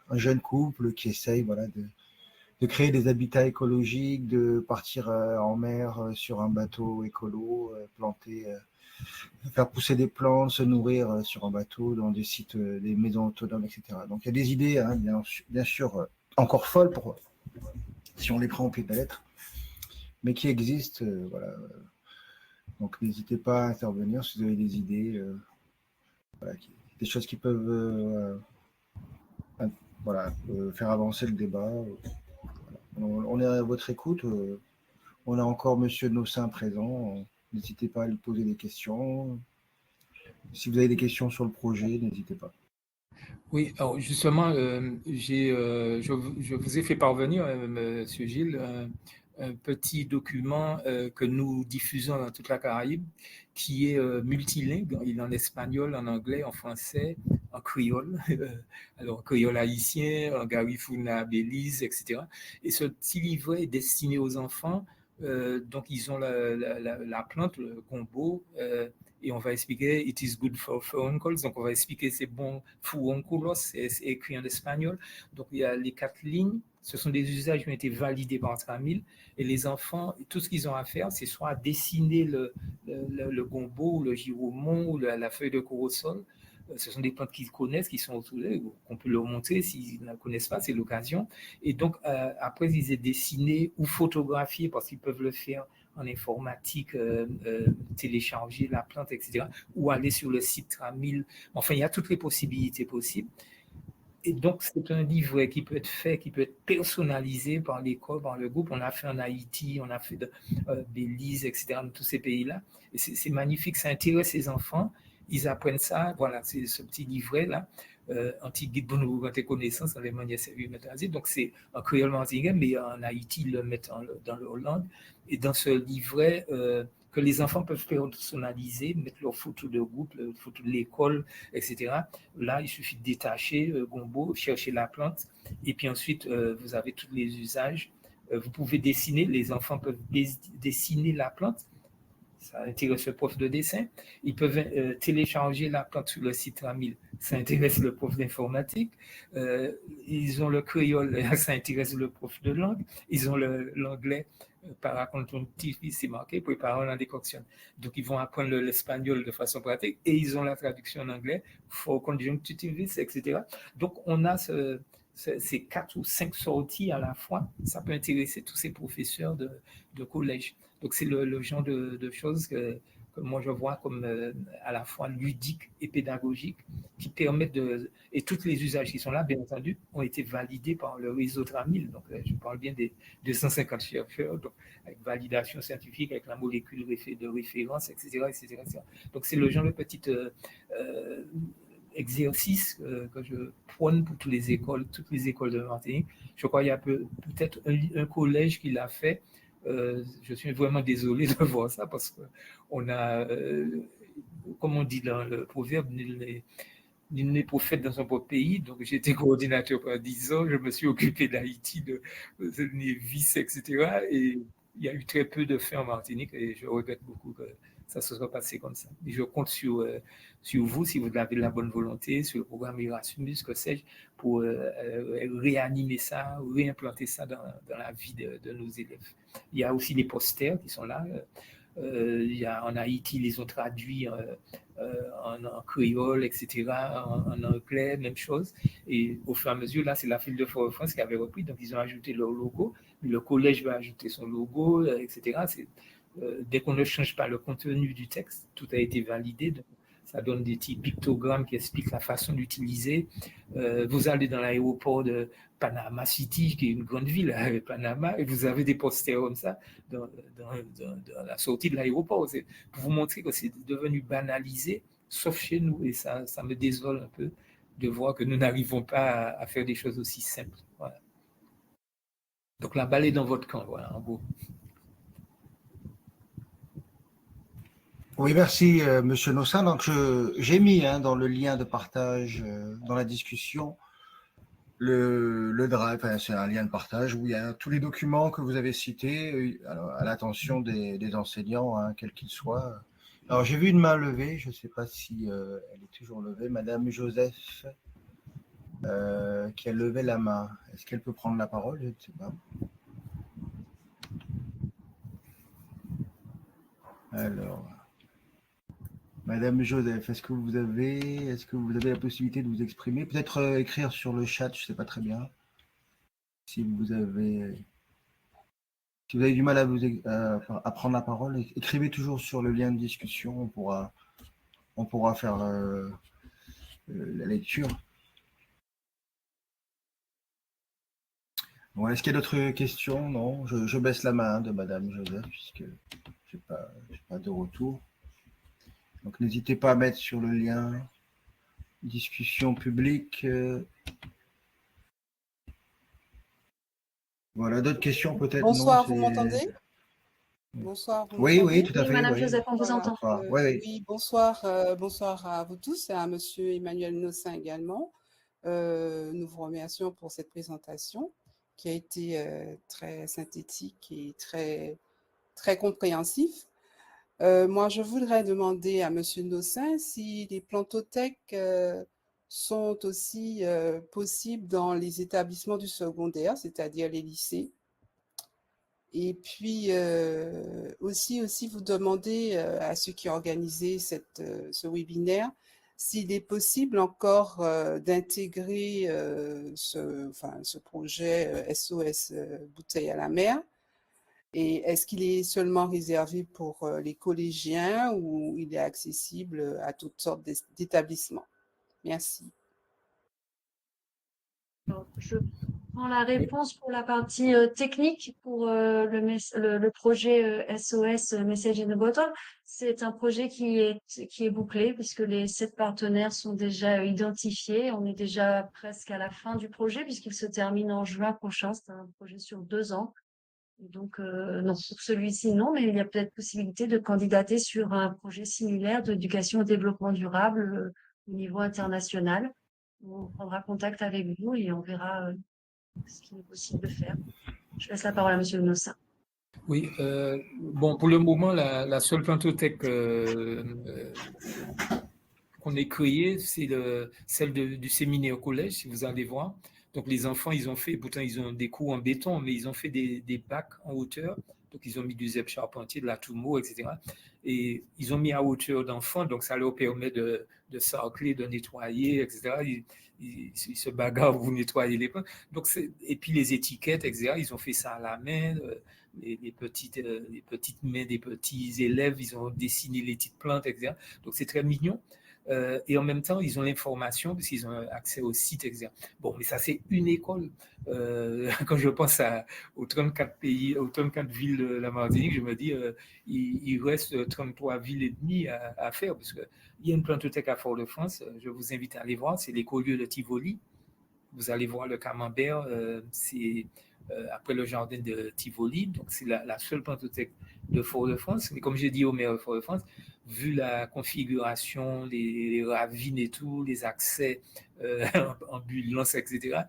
un jeune couple qui essaye voilà, de créer des habitats écologiques, de partir en mer sur un bateau écolo, planter, faire pousser des plantes, se nourrir sur un bateau dans des sites, des maisons autonomes, etc. Donc il y a des idées, hein, bien sûr, encore folles si on les prend au pied de la lettre, mais qui existent. Voilà. Donc n'hésitez pas à intervenir si vous avez des idées, voilà, des choses qui peuvent voilà, faire avancer le débat. On est à votre écoute. On a encore Monsieur Nossin présent. N'hésitez pas à lui poser des questions. Si vous avez des questions sur le projet, n'hésitez pas. Oui, alors justement, je vous ai fait parvenir, Monsieur Gilles, un petit document que nous diffusons dans toute la Caraïbe, qui est multilingue. Il est en espagnol, en anglais, en français, en créole, alors créole haïtien, en garifuna, belize, etc. Et ce petit livret est destiné aux enfants. Donc, ils ont la plante, le combo, et on va expliquer it is good for furuncles. Donc, on va expliquer c'est bon furunculos, c'est écrit en espagnol. Donc, il y a les 4 lignes. Ce sont des usages qui ont été validés par Tramil. Et les enfants, tout ce qu'ils ont à faire, c'est soit dessiner le gombo, ou le giromon, ou la feuille de corosol. Ce sont des plantes qu'ils connaissent, qui sont autour d'eux, qu'on peut leur montrer. S'ils ne la connaissent pas, c'est l'occasion. Et donc, après, ils aient dessiné ou photographié, parce qu'ils peuvent le faire en informatique, télécharger la plante, etc., ou aller sur le site Tramil. Enfin, il y a toutes les possibilités possibles. Et donc, c'est un livret qui peut être fait, qui peut être personnalisé par l'école, par le groupe. On a fait en Haïti, on a fait de Belize, etc., dans tous ces pays-là. Et c'est magnifique, ça intéresse les enfants. Ils apprennent ça. Voilà, c'est ce petit livret-là. Un petit guide pour nous tes connaissances dans les manières servies. Donc, c'est en créole martiniquais, mais en Haïti, ils le mettent dans le Hollande. Et dans ce livret, que les enfants peuvent personnaliser, mettre leur photo de groupe, leur photo de l'école, etc. Là, il suffit de détacher Gombo, chercher la plante, et puis ensuite, vous avez tous les usages. Vous pouvez dessiner, les enfants peuvent dessiner la plante. Ça intéresse le prof de dessin. Ils peuvent télécharger la plante sur le site Ramil. Ça intéresse le prof d'informatique. Ils ont le créole, ça intéresse le prof de langue. Ils ont l'anglais paraconjonctif, c'est marqué, préparant la décoction. Donc, ils vont apprendre l'espagnol de façon pratique et ils ont la traduction en anglais, for conjunctivis, etc. Donc, on a ces 4 ou 5 sorties à la fois. Ça peut intéresser tous ces professeurs de collège. Donc, c'est le genre de choses que moi, je vois comme à la fois ludiques et pédagogiques qui permettent de... Et tous les usages qui sont là, bien entendu, ont été validés par le réseau Tramil. Donc, je parle bien des 250 chercheurs, donc, avec validation scientifique, avec la molécule de référence, etc., etc., etc. Donc, c'est le genre de petit exercice que je prône pour toutes les écoles de Martinique. Je crois qu'il y a peut-être un collège qui l'a fait. Je suis vraiment désolé de voir ça parce qu'on a, comme on dit dans le proverbe, nul n'est prophète dans son propre pays. Donc, j'ai été coordinateur pendant 10 ans. Je me suis occupé d'Haïti, de Nevis, etc. Et il y a eu très peu de faits en Martinique et je regrette beaucoup que ça se soit passé comme ça. Et je compte sur vous, si vous avez de la bonne volonté, sur le programme Erasmus, que sais-je, pour réanimer ça, réimplanter ça dans la vie de nos élèves. Il y a aussi les posters qui sont là. En Haïti, ils les ont traduits en créole, etc., en anglais, même chose. Et au fur et à mesure, là, c'est la File de Fort-de-France qui avait repris, donc ils ont ajouté leur logo. Le collège va ajouter son logo, etc. Dès qu'on ne change pas le contenu du texte, tout a été validé. Donc, ça donne des petits pictogrammes qui expliquent la façon d'utiliser. Vous allez dans l'aéroport de Panama City, qui est une grande ville, Panama, et vous avez des posters comme ça dans la sortie de l'aéroport. C'est pour vous montrer que c'est devenu banalisé, sauf chez nous. Et ça me désole un peu de voir que nous n'arrivons pas à faire des choses aussi simples. Voilà. Donc la balle est dans votre camp, voilà, en gros. Oui, merci, Monsieur Nossin. Donc, j'ai mis dans le lien de partage, dans la discussion, le drive, c'est un lien de partage où il y a tous les documents que vous avez cités à l'attention des enseignants, quels qu'ils soient. Alors, j'ai vu une main levée, je ne sais pas si elle est toujours levée, Madame Joseph, qui a levé la main. Est-ce qu'elle peut prendre la parole? Je ne sais pas. Alors, Madame Joseph, est-ce que vous avez la possibilité de vous exprimer? Peut-être écrire sur le chat, je ne sais pas très bien. Si vous avez du mal à prendre la parole, écrivez toujours sur le lien de discussion, on pourra faire la lecture. Bon, est-ce qu'il y a d'autres questions? Non, je baisse la main de Madame Joseph, puisque je n'ai pas de retour. Donc, n'hésitez pas à mettre sur le lien discussion publique. Voilà, d'autres questions peut-être? Bonsoir, vous m'entendez? Bonsoir. Oui, tout à fait. Madame Oui. Joseph, on vous entend. Oui, bonsoir à vous tous et à Monsieur Emmanuel Nossin également. Nous vous remercions pour cette présentation qui a été très synthétique et très, très compréhensif. Moi, je voudrais demander à Monsieur Nossin si les plantothèques sont aussi possibles dans les établissements du secondaire, c'est-à-dire les lycées. Et puis aussi vous demander à ceux qui ont organisé ce webinaire s'il est possible encore d'intégrer ce projet SOS Bouteille à la mer. Et est-ce qu'il est seulement réservé pour les collégiens ou il est accessible à toutes sortes d'établissements? Merci. Alors, je prends la réponse pour la partie technique pour le projet SOS Message in a Bottle. C'est un projet qui est bouclé puisque les 7 partenaires sont déjà identifiés. On est déjà presque à la fin du projet puisqu'il se termine en juin prochain. C'est un projet sur 2 ans. Donc, non, pour celui-ci, non, mais il y a peut-être possibilité de candidater sur un projet similaire d'éducation au développement durable au niveau international. On prendra contact avec vous et on verra ce qu'il est possible de faire. Je laisse la parole à Monsieur Nossin. Oui, bon, pour le moment, la seule plantothèque qu'on ait créée, c'est celle du séminaire au collège, si vous allez voir. Donc, les enfants, ils ont fait, pourtant, ils ont des cours en béton, mais ils ont fait des bacs en hauteur. Donc, ils ont mis du zèbre charpentier, de la toumo, etc. Et ils ont mis à hauteur d'enfants, donc ça leur permet de sarcler, de nettoyer, etc. Ils se bagarrent, vous nettoyez les plantes. Donc, et puis les étiquettes, etc. Ils ont fait ça à la main. Les petites mains des petits élèves, ils ont dessiné les petites plantes, etc. Donc, c'est très mignon. Et en même temps, ils ont l'information parce qu'ils ont accès au site, etc. Bon, mais ça, c'est une école. Quand je pense aux 34 pays, aux 34 villes de la Martinique, je me dis, il reste 33 villes et demie à faire parce qu'il y a une plantothèque à Fort-de-France. Je vous invite à aller voir. C'est l'écolieu de Tivoli. Vous allez voir le camembert. C'est après le jardin de Tivoli. Donc, c'est la seule plantothèque de Fort-de-France. Mais comme j'ai dit au maire de Fort-de-France, vu la configuration, les ravines et tout, les accès, ambulances, etc.,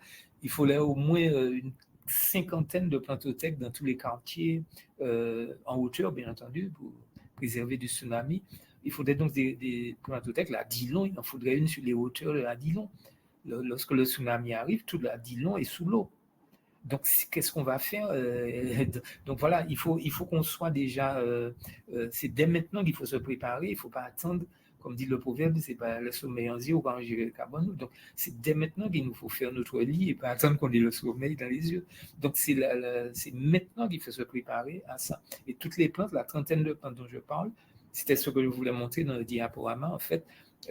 il fallait au moins une cinquantaine de plantothèques dans tous les quartiers, en hauteur, bien entendu, pour préserver du tsunami. Il faudrait donc des plantothèques. La Dillon, il en faudrait une sur les hauteurs de la Dillon. Lorsque le tsunami arrive, toute la Dillon est sous l'eau. Donc, qu'est-ce qu'on va faire? Donc voilà, il faut qu'on soit déjà. C'est dès maintenant qu'il faut se préparer. Il ne faut pas attendre, comme dit le proverbe, c'est pas le sommeil en yeux ou pas en gérer le carbone. Donc, c'est dès maintenant qu'il nous faut faire notre lit et pas attendre qu'on ait le sommeil dans les yeux. Donc, c'est maintenant qu'il faut se préparer à ça. Et toutes les plantes, la trentaine de plantes dont je parle, c'était ce que je voulais montrer dans le diaporama, en fait.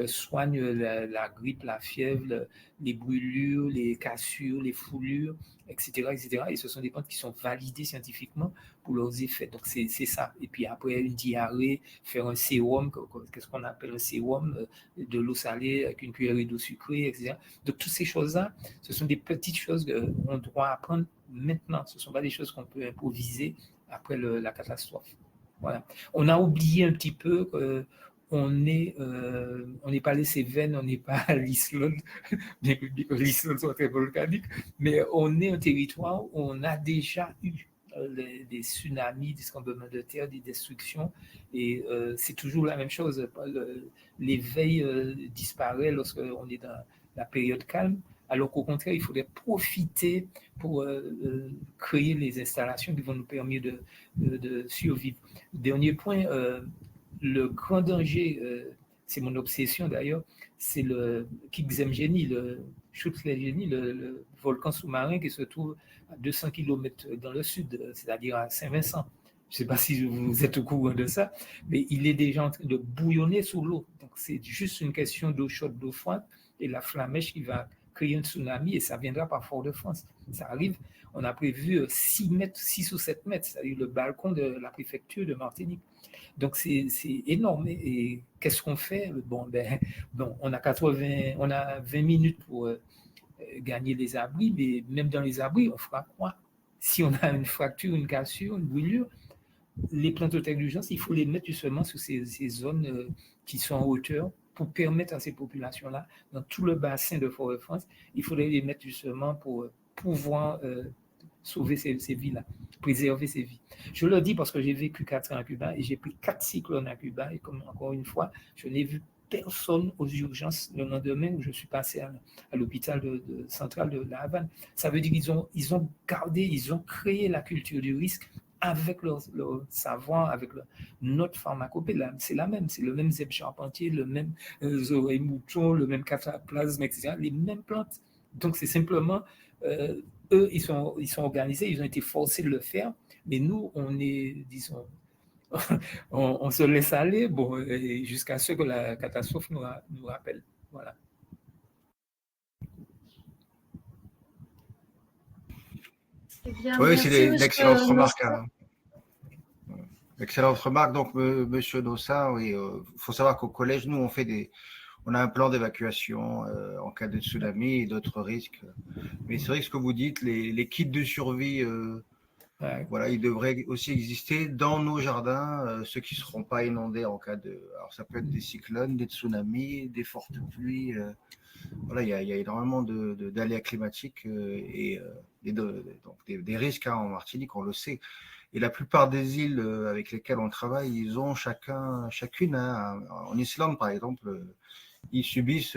Soignent la grippe, la fièvre, les brûlures, les cassures, les foulures, etc., etc. Et ce sont des plantes qui sont validées scientifiquement pour leurs effets. Donc, c'est ça. Et puis après, une diarrhée, faire un sérum, qu'est-ce qu'on appelle un sérum, de l'eau salée avec une cuillerée d'eau sucrée, etc. Donc, toutes ces choses-là, ce sont des petites choses qu'on doit apprendre maintenant. Ce ne sont pas des choses qu'on peut improviser après la catastrophe. Voilà. On a oublié un petit peu on n'est pas les Cévennes, on n'est pas l'Islande, bien que l'Islande soit très volcanique, mais on est un territoire où on a déjà eu des tsunamis, des tremblements de terre, des destructions, et c'est toujours la même chose. L'éveil disparaît lorsqu'on est dans la période calme, alors qu'au contraire, il faudrait profiter pour créer les installations qui vont nous permettre de survivre. Dernier point, le grand danger, c'est mon obsession d'ailleurs, c'est le Kikzemjeni, le Schutzlegeni, le volcan sous-marin qui se trouve à 200 km dans le sud, c'est-à-dire à Saint-Vincent. Je ne sais pas si vous êtes au courant de ça, mais il est déjà en train de bouillonner sous l'eau. Donc c'est juste une question d'eau chaude, d'eau froide, et la flamèche qui va créer un tsunami, et ça viendra par Fort-de-France. Ça arrive, on a prévu 6 ou 7 mètres, c'est-à-dire le balcon de la préfecture de Martinique. Donc, c'est énorme. Et qu'est-ce qu'on fait? Bon, on a 20 minutes pour gagner les abris, mais même dans les abris, on fera quoi? Si on a une fracture, une cassure, une brûlure, les plantothèques d'urgence, il faut les mettre justement sur ces zones qui sont en hauteur pour permettre à ces populations-là, dans tout le bassin de Fort-de-France, il faudrait les mettre justement pour pouvoir sauver ces vies-là, préserver ces vies. Je le dis parce que j'ai vécu 4 ans à Cuba et j'ai pris 4 cyclones à Cuba et comme encore une fois, je n'ai vu personne aux urgences le lendemain où je suis passé à l'hôpital central de La Havane. Ça veut dire qu'ils ont gardé, ils ont créé la culture du risque avec leur savoir, avec notre pharmacopée. C'est la même, c'est le même zèbre charpentier, le même oreille mouton, le même cataplasme, etc., les mêmes plantes. Donc c'est simplement... eux, ils sont organisés, ils ont été forcés de le faire, mais nous, on est, disons, on se laisse aller, bon, jusqu'à ce que la catastrophe nous rappelle. Voilà. Bien, oui, c'est une excellente remarque. Excellente remarque. Donc, Monsieur Nossin, oui, faut savoir qu'au collège, nous, on a un plan d'évacuation en cas de tsunami et d'autres risques. Mais c'est vrai que ce que vous dites, les kits de survie Ouais. Voilà, il devrait aussi exister dans nos jardins, ceux qui ne seront pas inondés en cas de. Alors, ça peut être des cyclones, des tsunamis, des fortes pluies. Voilà, il y a énormément d'aléas climatiques donc des risques en Martinique, on le sait. Et la plupart des îles avec lesquelles on travaille, ils ont chacune. En Islande, par exemple, ils subissent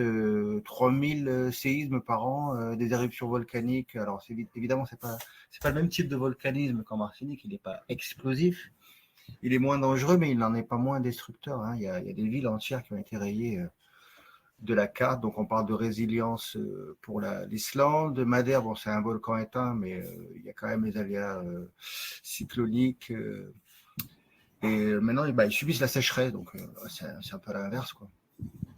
3000 séismes par an, des éruptions volcaniques. Alors, évidemment, c'est pas le même type de volcanisme qu'en Martinique. Il n'est pas explosif. Il est moins dangereux, mais il n'en est pas moins destructeur. Hein. Il y a des villes entières qui ont été rayées de la carte. Donc, on parle de résilience pour l'Islande. Madère, bon, c'est un volcan éteint, mais il y a quand même les aléas cycloniques. Et maintenant, ils subissent la sécheresse. Donc, c'est un peu à l'inverse, quoi.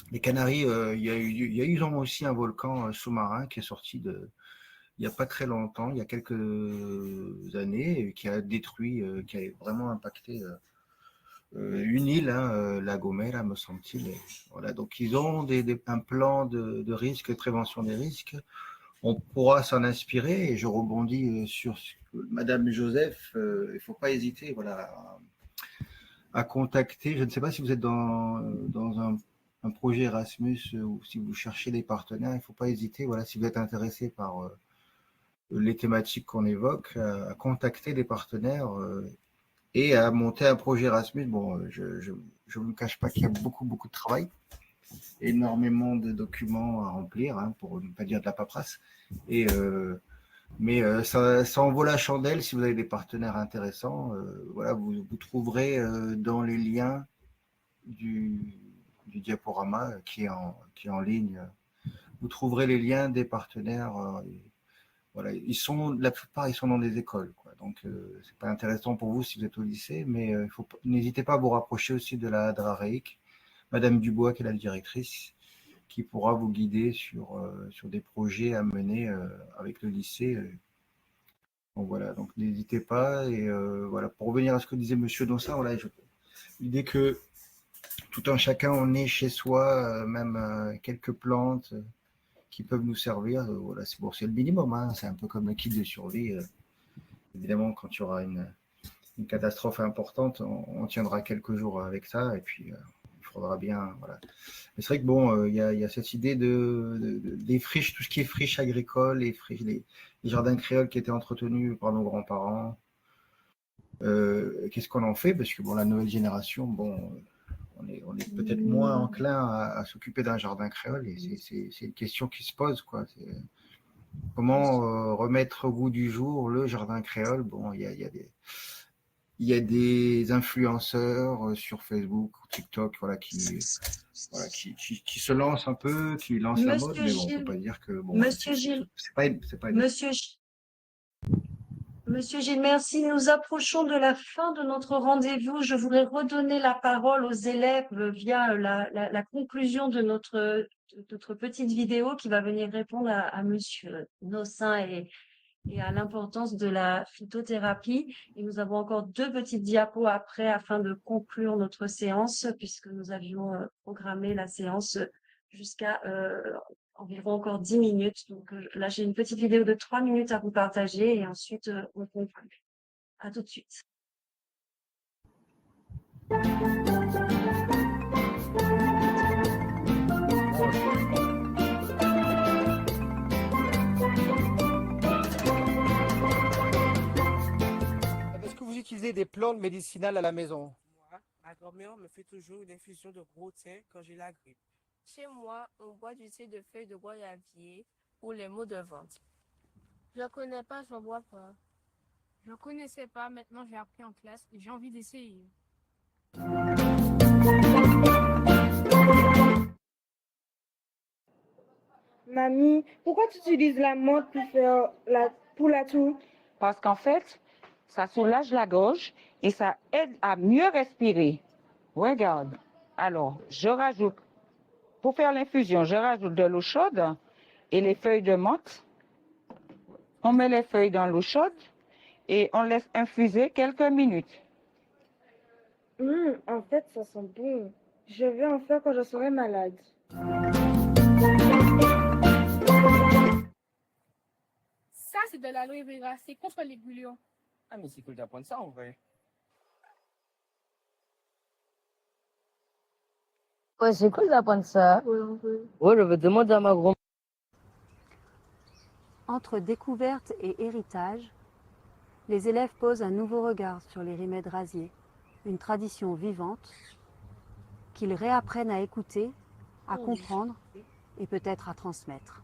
Les Canaries, il y a eu aussi un volcan sous-marin qui est sorti il n'y a pas très longtemps, il y a quelques années, qui a détruit, qui a vraiment impacté une île, La Gomera, me semble-t-il. Voilà, donc ils ont un plan de risque, de prévention des risques. On pourra s'en inspirer, et je rebondis sur Madame Joseph. Il ne faut pas hésiter, voilà, à contacter. Je ne sais pas si vous êtes dans un projet Erasmus ou si vous cherchez des partenaires, il ne faut pas hésiter, voilà, si vous êtes intéressé par les thématiques qu'on évoque, à contacter des partenaires et à monter un projet Erasmus. Bon, je ne vous cache pas qu'il y a beaucoup de travail, énormément de documents à remplir, pour ne pas dire de la paperasse. Mais ça en vaut la chandelle si vous avez des partenaires intéressants. Voilà, vous trouverez dans les liens du diaporama qui est en ligne. Vous trouverez les liens des partenaires. Voilà, la plupart, ils sont dans des écoles, quoi. Donc, c'est pas intéressant pour vous si vous êtes au lycée, mais n'hésitez pas à vous rapprocher aussi de la DRAREIC, Madame Dubois, qui est la directrice, qui pourra vous guider sur des projets à mener avec le lycée. Donc voilà, donc n'hésitez pas. Et voilà, pour revenir à ce que disait Monsieur Nossin, voilà, l'idée que tout un chacun, on est chez soi, même quelques plantes qui peuvent nous servir. Voilà, c'est le minimum. C'est un peu comme le kit de survie. Évidemment, quand il y aura une catastrophe importante, on tiendra quelques jours avec ça, et puis il faudra bien. Voilà. Mais c'est vrai que bon, il y a cette idée des friches, tout ce qui est friches agricoles, les jardins créoles qui étaient entretenus par nos grands-parents. Qu'est-ce qu'on en fait? Parce que bon, la nouvelle génération, bon. On est peut-être moins enclin à s'occuper d'un jardin créole, et c'est une question qui se pose, quoi. Comment remettre au goût du jour le jardin créole? Bon, il y a des influenceurs sur Facebook ou TikTok, voilà, qui se lancent un peu, qui lancent la mode, mais bon, on ne peut pas dire que bon, Monsieur Gilles, c'est pas Monsieur Gilles, merci. Nous approchons de la fin de notre rendez-vous. Je voudrais redonner la parole aux élèves via la conclusion de notre petite vidéo qui va venir répondre à Monsieur Nossin et à l'importance de la phytothérapie. Et nous avons encore 2 petites diapos après afin de conclure notre séance, puisque nous avions programmé la séance jusqu'à environ encore 10 minutes. Donc là, j'ai une petite vidéo de 3 minutes à vous partager, et ensuite on conclut. À tout de suite. Est-ce que vous utilisez des plantes médicinales à la maison? Moi, ma grand-mère me fait toujours une infusion de gros thym quand j'ai la grippe. Chez moi, on boit du thé de feuilles de goyavier pour les maux de ventre. Je ne connais pas, je ne bois pas. Je ne connaissais pas, maintenant j'ai appris en classe et j'ai envie d'essayer. Mamie, pourquoi tu utilises la menthe pour la toux? Parce qu'en fait, ça soulage la gorge et ça aide à mieux respirer. Regarde. Alors, je rajoute, pour faire l'infusion, je rajoute de l'eau chaude et les feuilles de menthe. On met les feuilles dans l'eau chaude et on laisse infuser quelques minutes. En fait, ça sent bon. Je vais en faire quand je serai malade. Ça, c'est de l'aloe vera, c'est contre les bouillons. Ah, mais c'est cool d'apprendre ça en vrai. Ouais, c'est cool d'apprendre ça. Ouais, je vais demander à ma grand-mère. Entre découverte et héritage, les élèves posent un nouveau regard sur les rimets rasiers, une tradition vivante qu'ils réapprennent à écouter, à comprendre et peut-être à transmettre.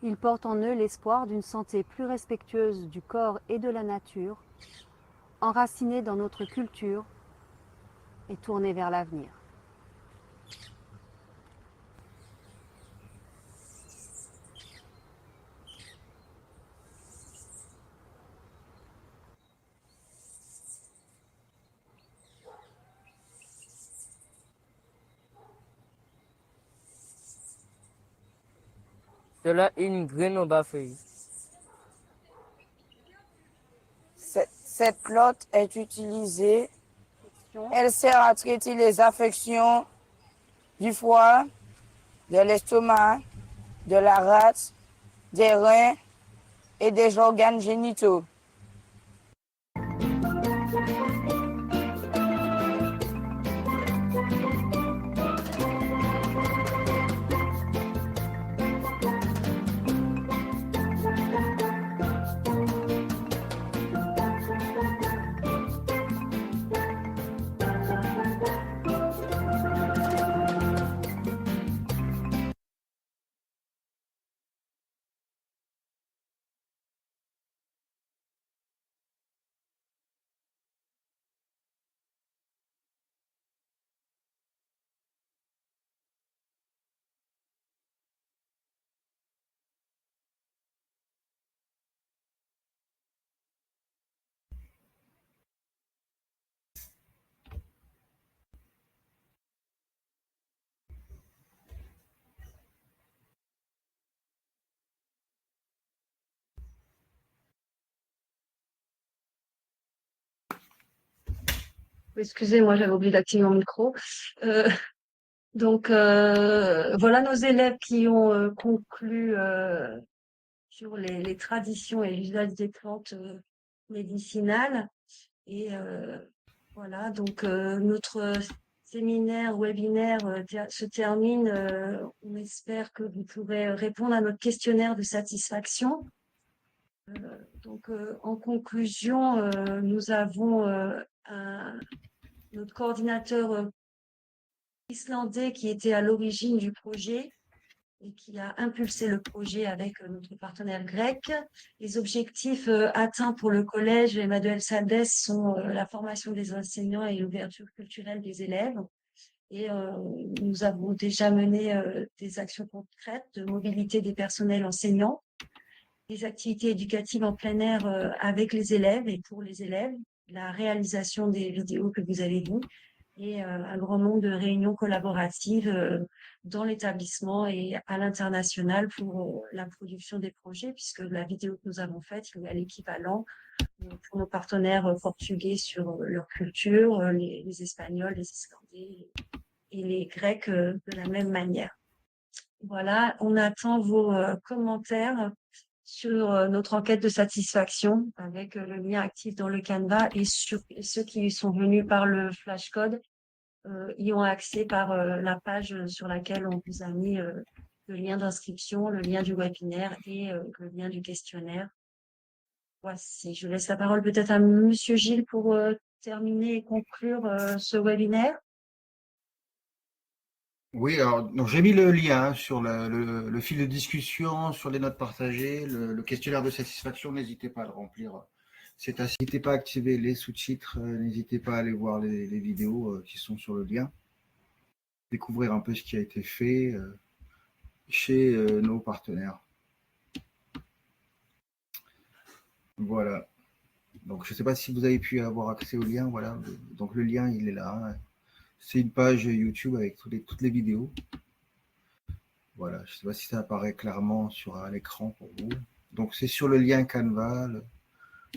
Ils portent en eux l'espoir d'une santé plus respectueuse du corps et de la nature, enracinée dans notre culture et tournée vers l'avenir. Cela est une graine au bas-feuille. Cette plante est utilisée. Elle sert à traiter les affections du foie, de l'estomac, de la rate, des reins et des organes génitaux. Excusez-moi, j'avais oublié d'activer mon micro. Voilà nos élèves qui ont conclu sur les traditions et l'usage des plantes médicinales. Et voilà, notre séminaire, webinaire se termine. On espère que vous pourrez répondre à notre questionnaire de satisfaction. En conclusion, nous avons notre coordinateur islandais qui était à l'origine du projet et qui a impulsé le projet avec notre partenaire grec. Les objectifs atteints pour le collège Emmanuel Saldès sont la formation des enseignants et l'ouverture culturelle des élèves. Et nous avons déjà mené des actions concrètes de mobilité des personnels enseignants, des activités éducatives en plein air avec les élèves et pour les élèves, la réalisation des vidéos que vous avez vues et un grand nombre de réunions collaboratives dans l'établissement et à l'international pour la production des projets, puisque la vidéo que nous avons faite, il y a l'équivalent pour nos partenaires portugais sur leur culture, les Espagnols, les Islandais et les Grecs de la même manière. Voilà, on attend vos commentaires sur notre enquête de satisfaction avec le lien actif dans le Canva et sur ceux qui sont venus par le flashcode y ont accès par la page sur laquelle on vous a mis le lien d'inscription, le lien du webinaire et le lien du questionnaire. Voici, je laisse la parole peut-être à Monsieur Gilles pour terminer et conclure ce webinaire. Oui, alors donc j'ai mis le lien sur le fil de discussion, sur les notes partagées, le questionnaire de satisfaction, n'hésitez pas à le remplir. N'hésitez pas à activer les sous-titres, n'hésitez pas à aller voir les vidéos qui sont sur le lien, découvrir un peu ce qui a été fait chez nos partenaires. Voilà. Donc je ne sais pas si vous avez pu avoir accès au lien, voilà. Donc le lien, il est là. Hein. C'est une page YouTube avec toutes les vidéos. Voilà, je ne sais pas si ça apparaît clairement à l'écran pour vous. Donc c'est sur le lien Canva.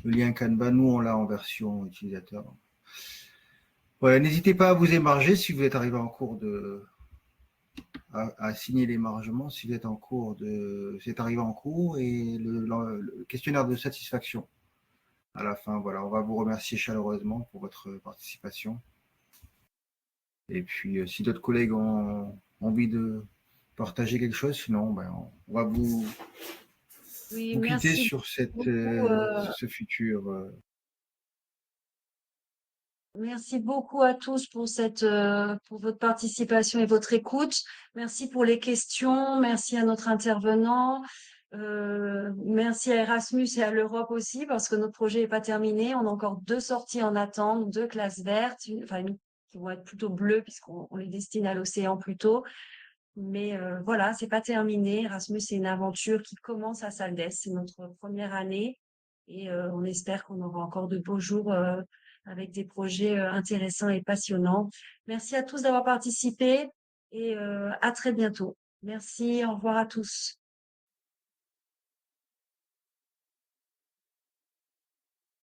Le lien Canva, nous on l'a en version utilisateur. Voilà, n'hésitez pas à vous émarger si vous êtes arrivé en cours à signer l'émargement si vous êtes c'est arrivé en cours et le questionnaire de satisfaction à la fin. Voilà, on va vous remercier chaleureusement pour votre participation. Et puis, si d'autres collègues ont envie de partager quelque chose, sinon, on va vous quitter merci sur beaucoup, ce futur. Merci beaucoup à tous pour pour votre participation et votre écoute. Merci pour les questions. Merci à notre intervenant. Merci à Erasmus et à l'Europe aussi parce que notre projet n'est pas terminé. On a encore 2 sorties en attente, 2 classes vertes, une qui vont être plutôt bleues puisqu'on les destine à l'océan plutôt. Mais voilà, c'est pas terminé. Erasmus, c'est une aventure qui commence à Saldes. C'est notre première année et on espère qu'on aura encore de beaux jours avec des projets intéressants et passionnants. Merci à tous d'avoir participé et à très bientôt. Merci, au revoir à tous.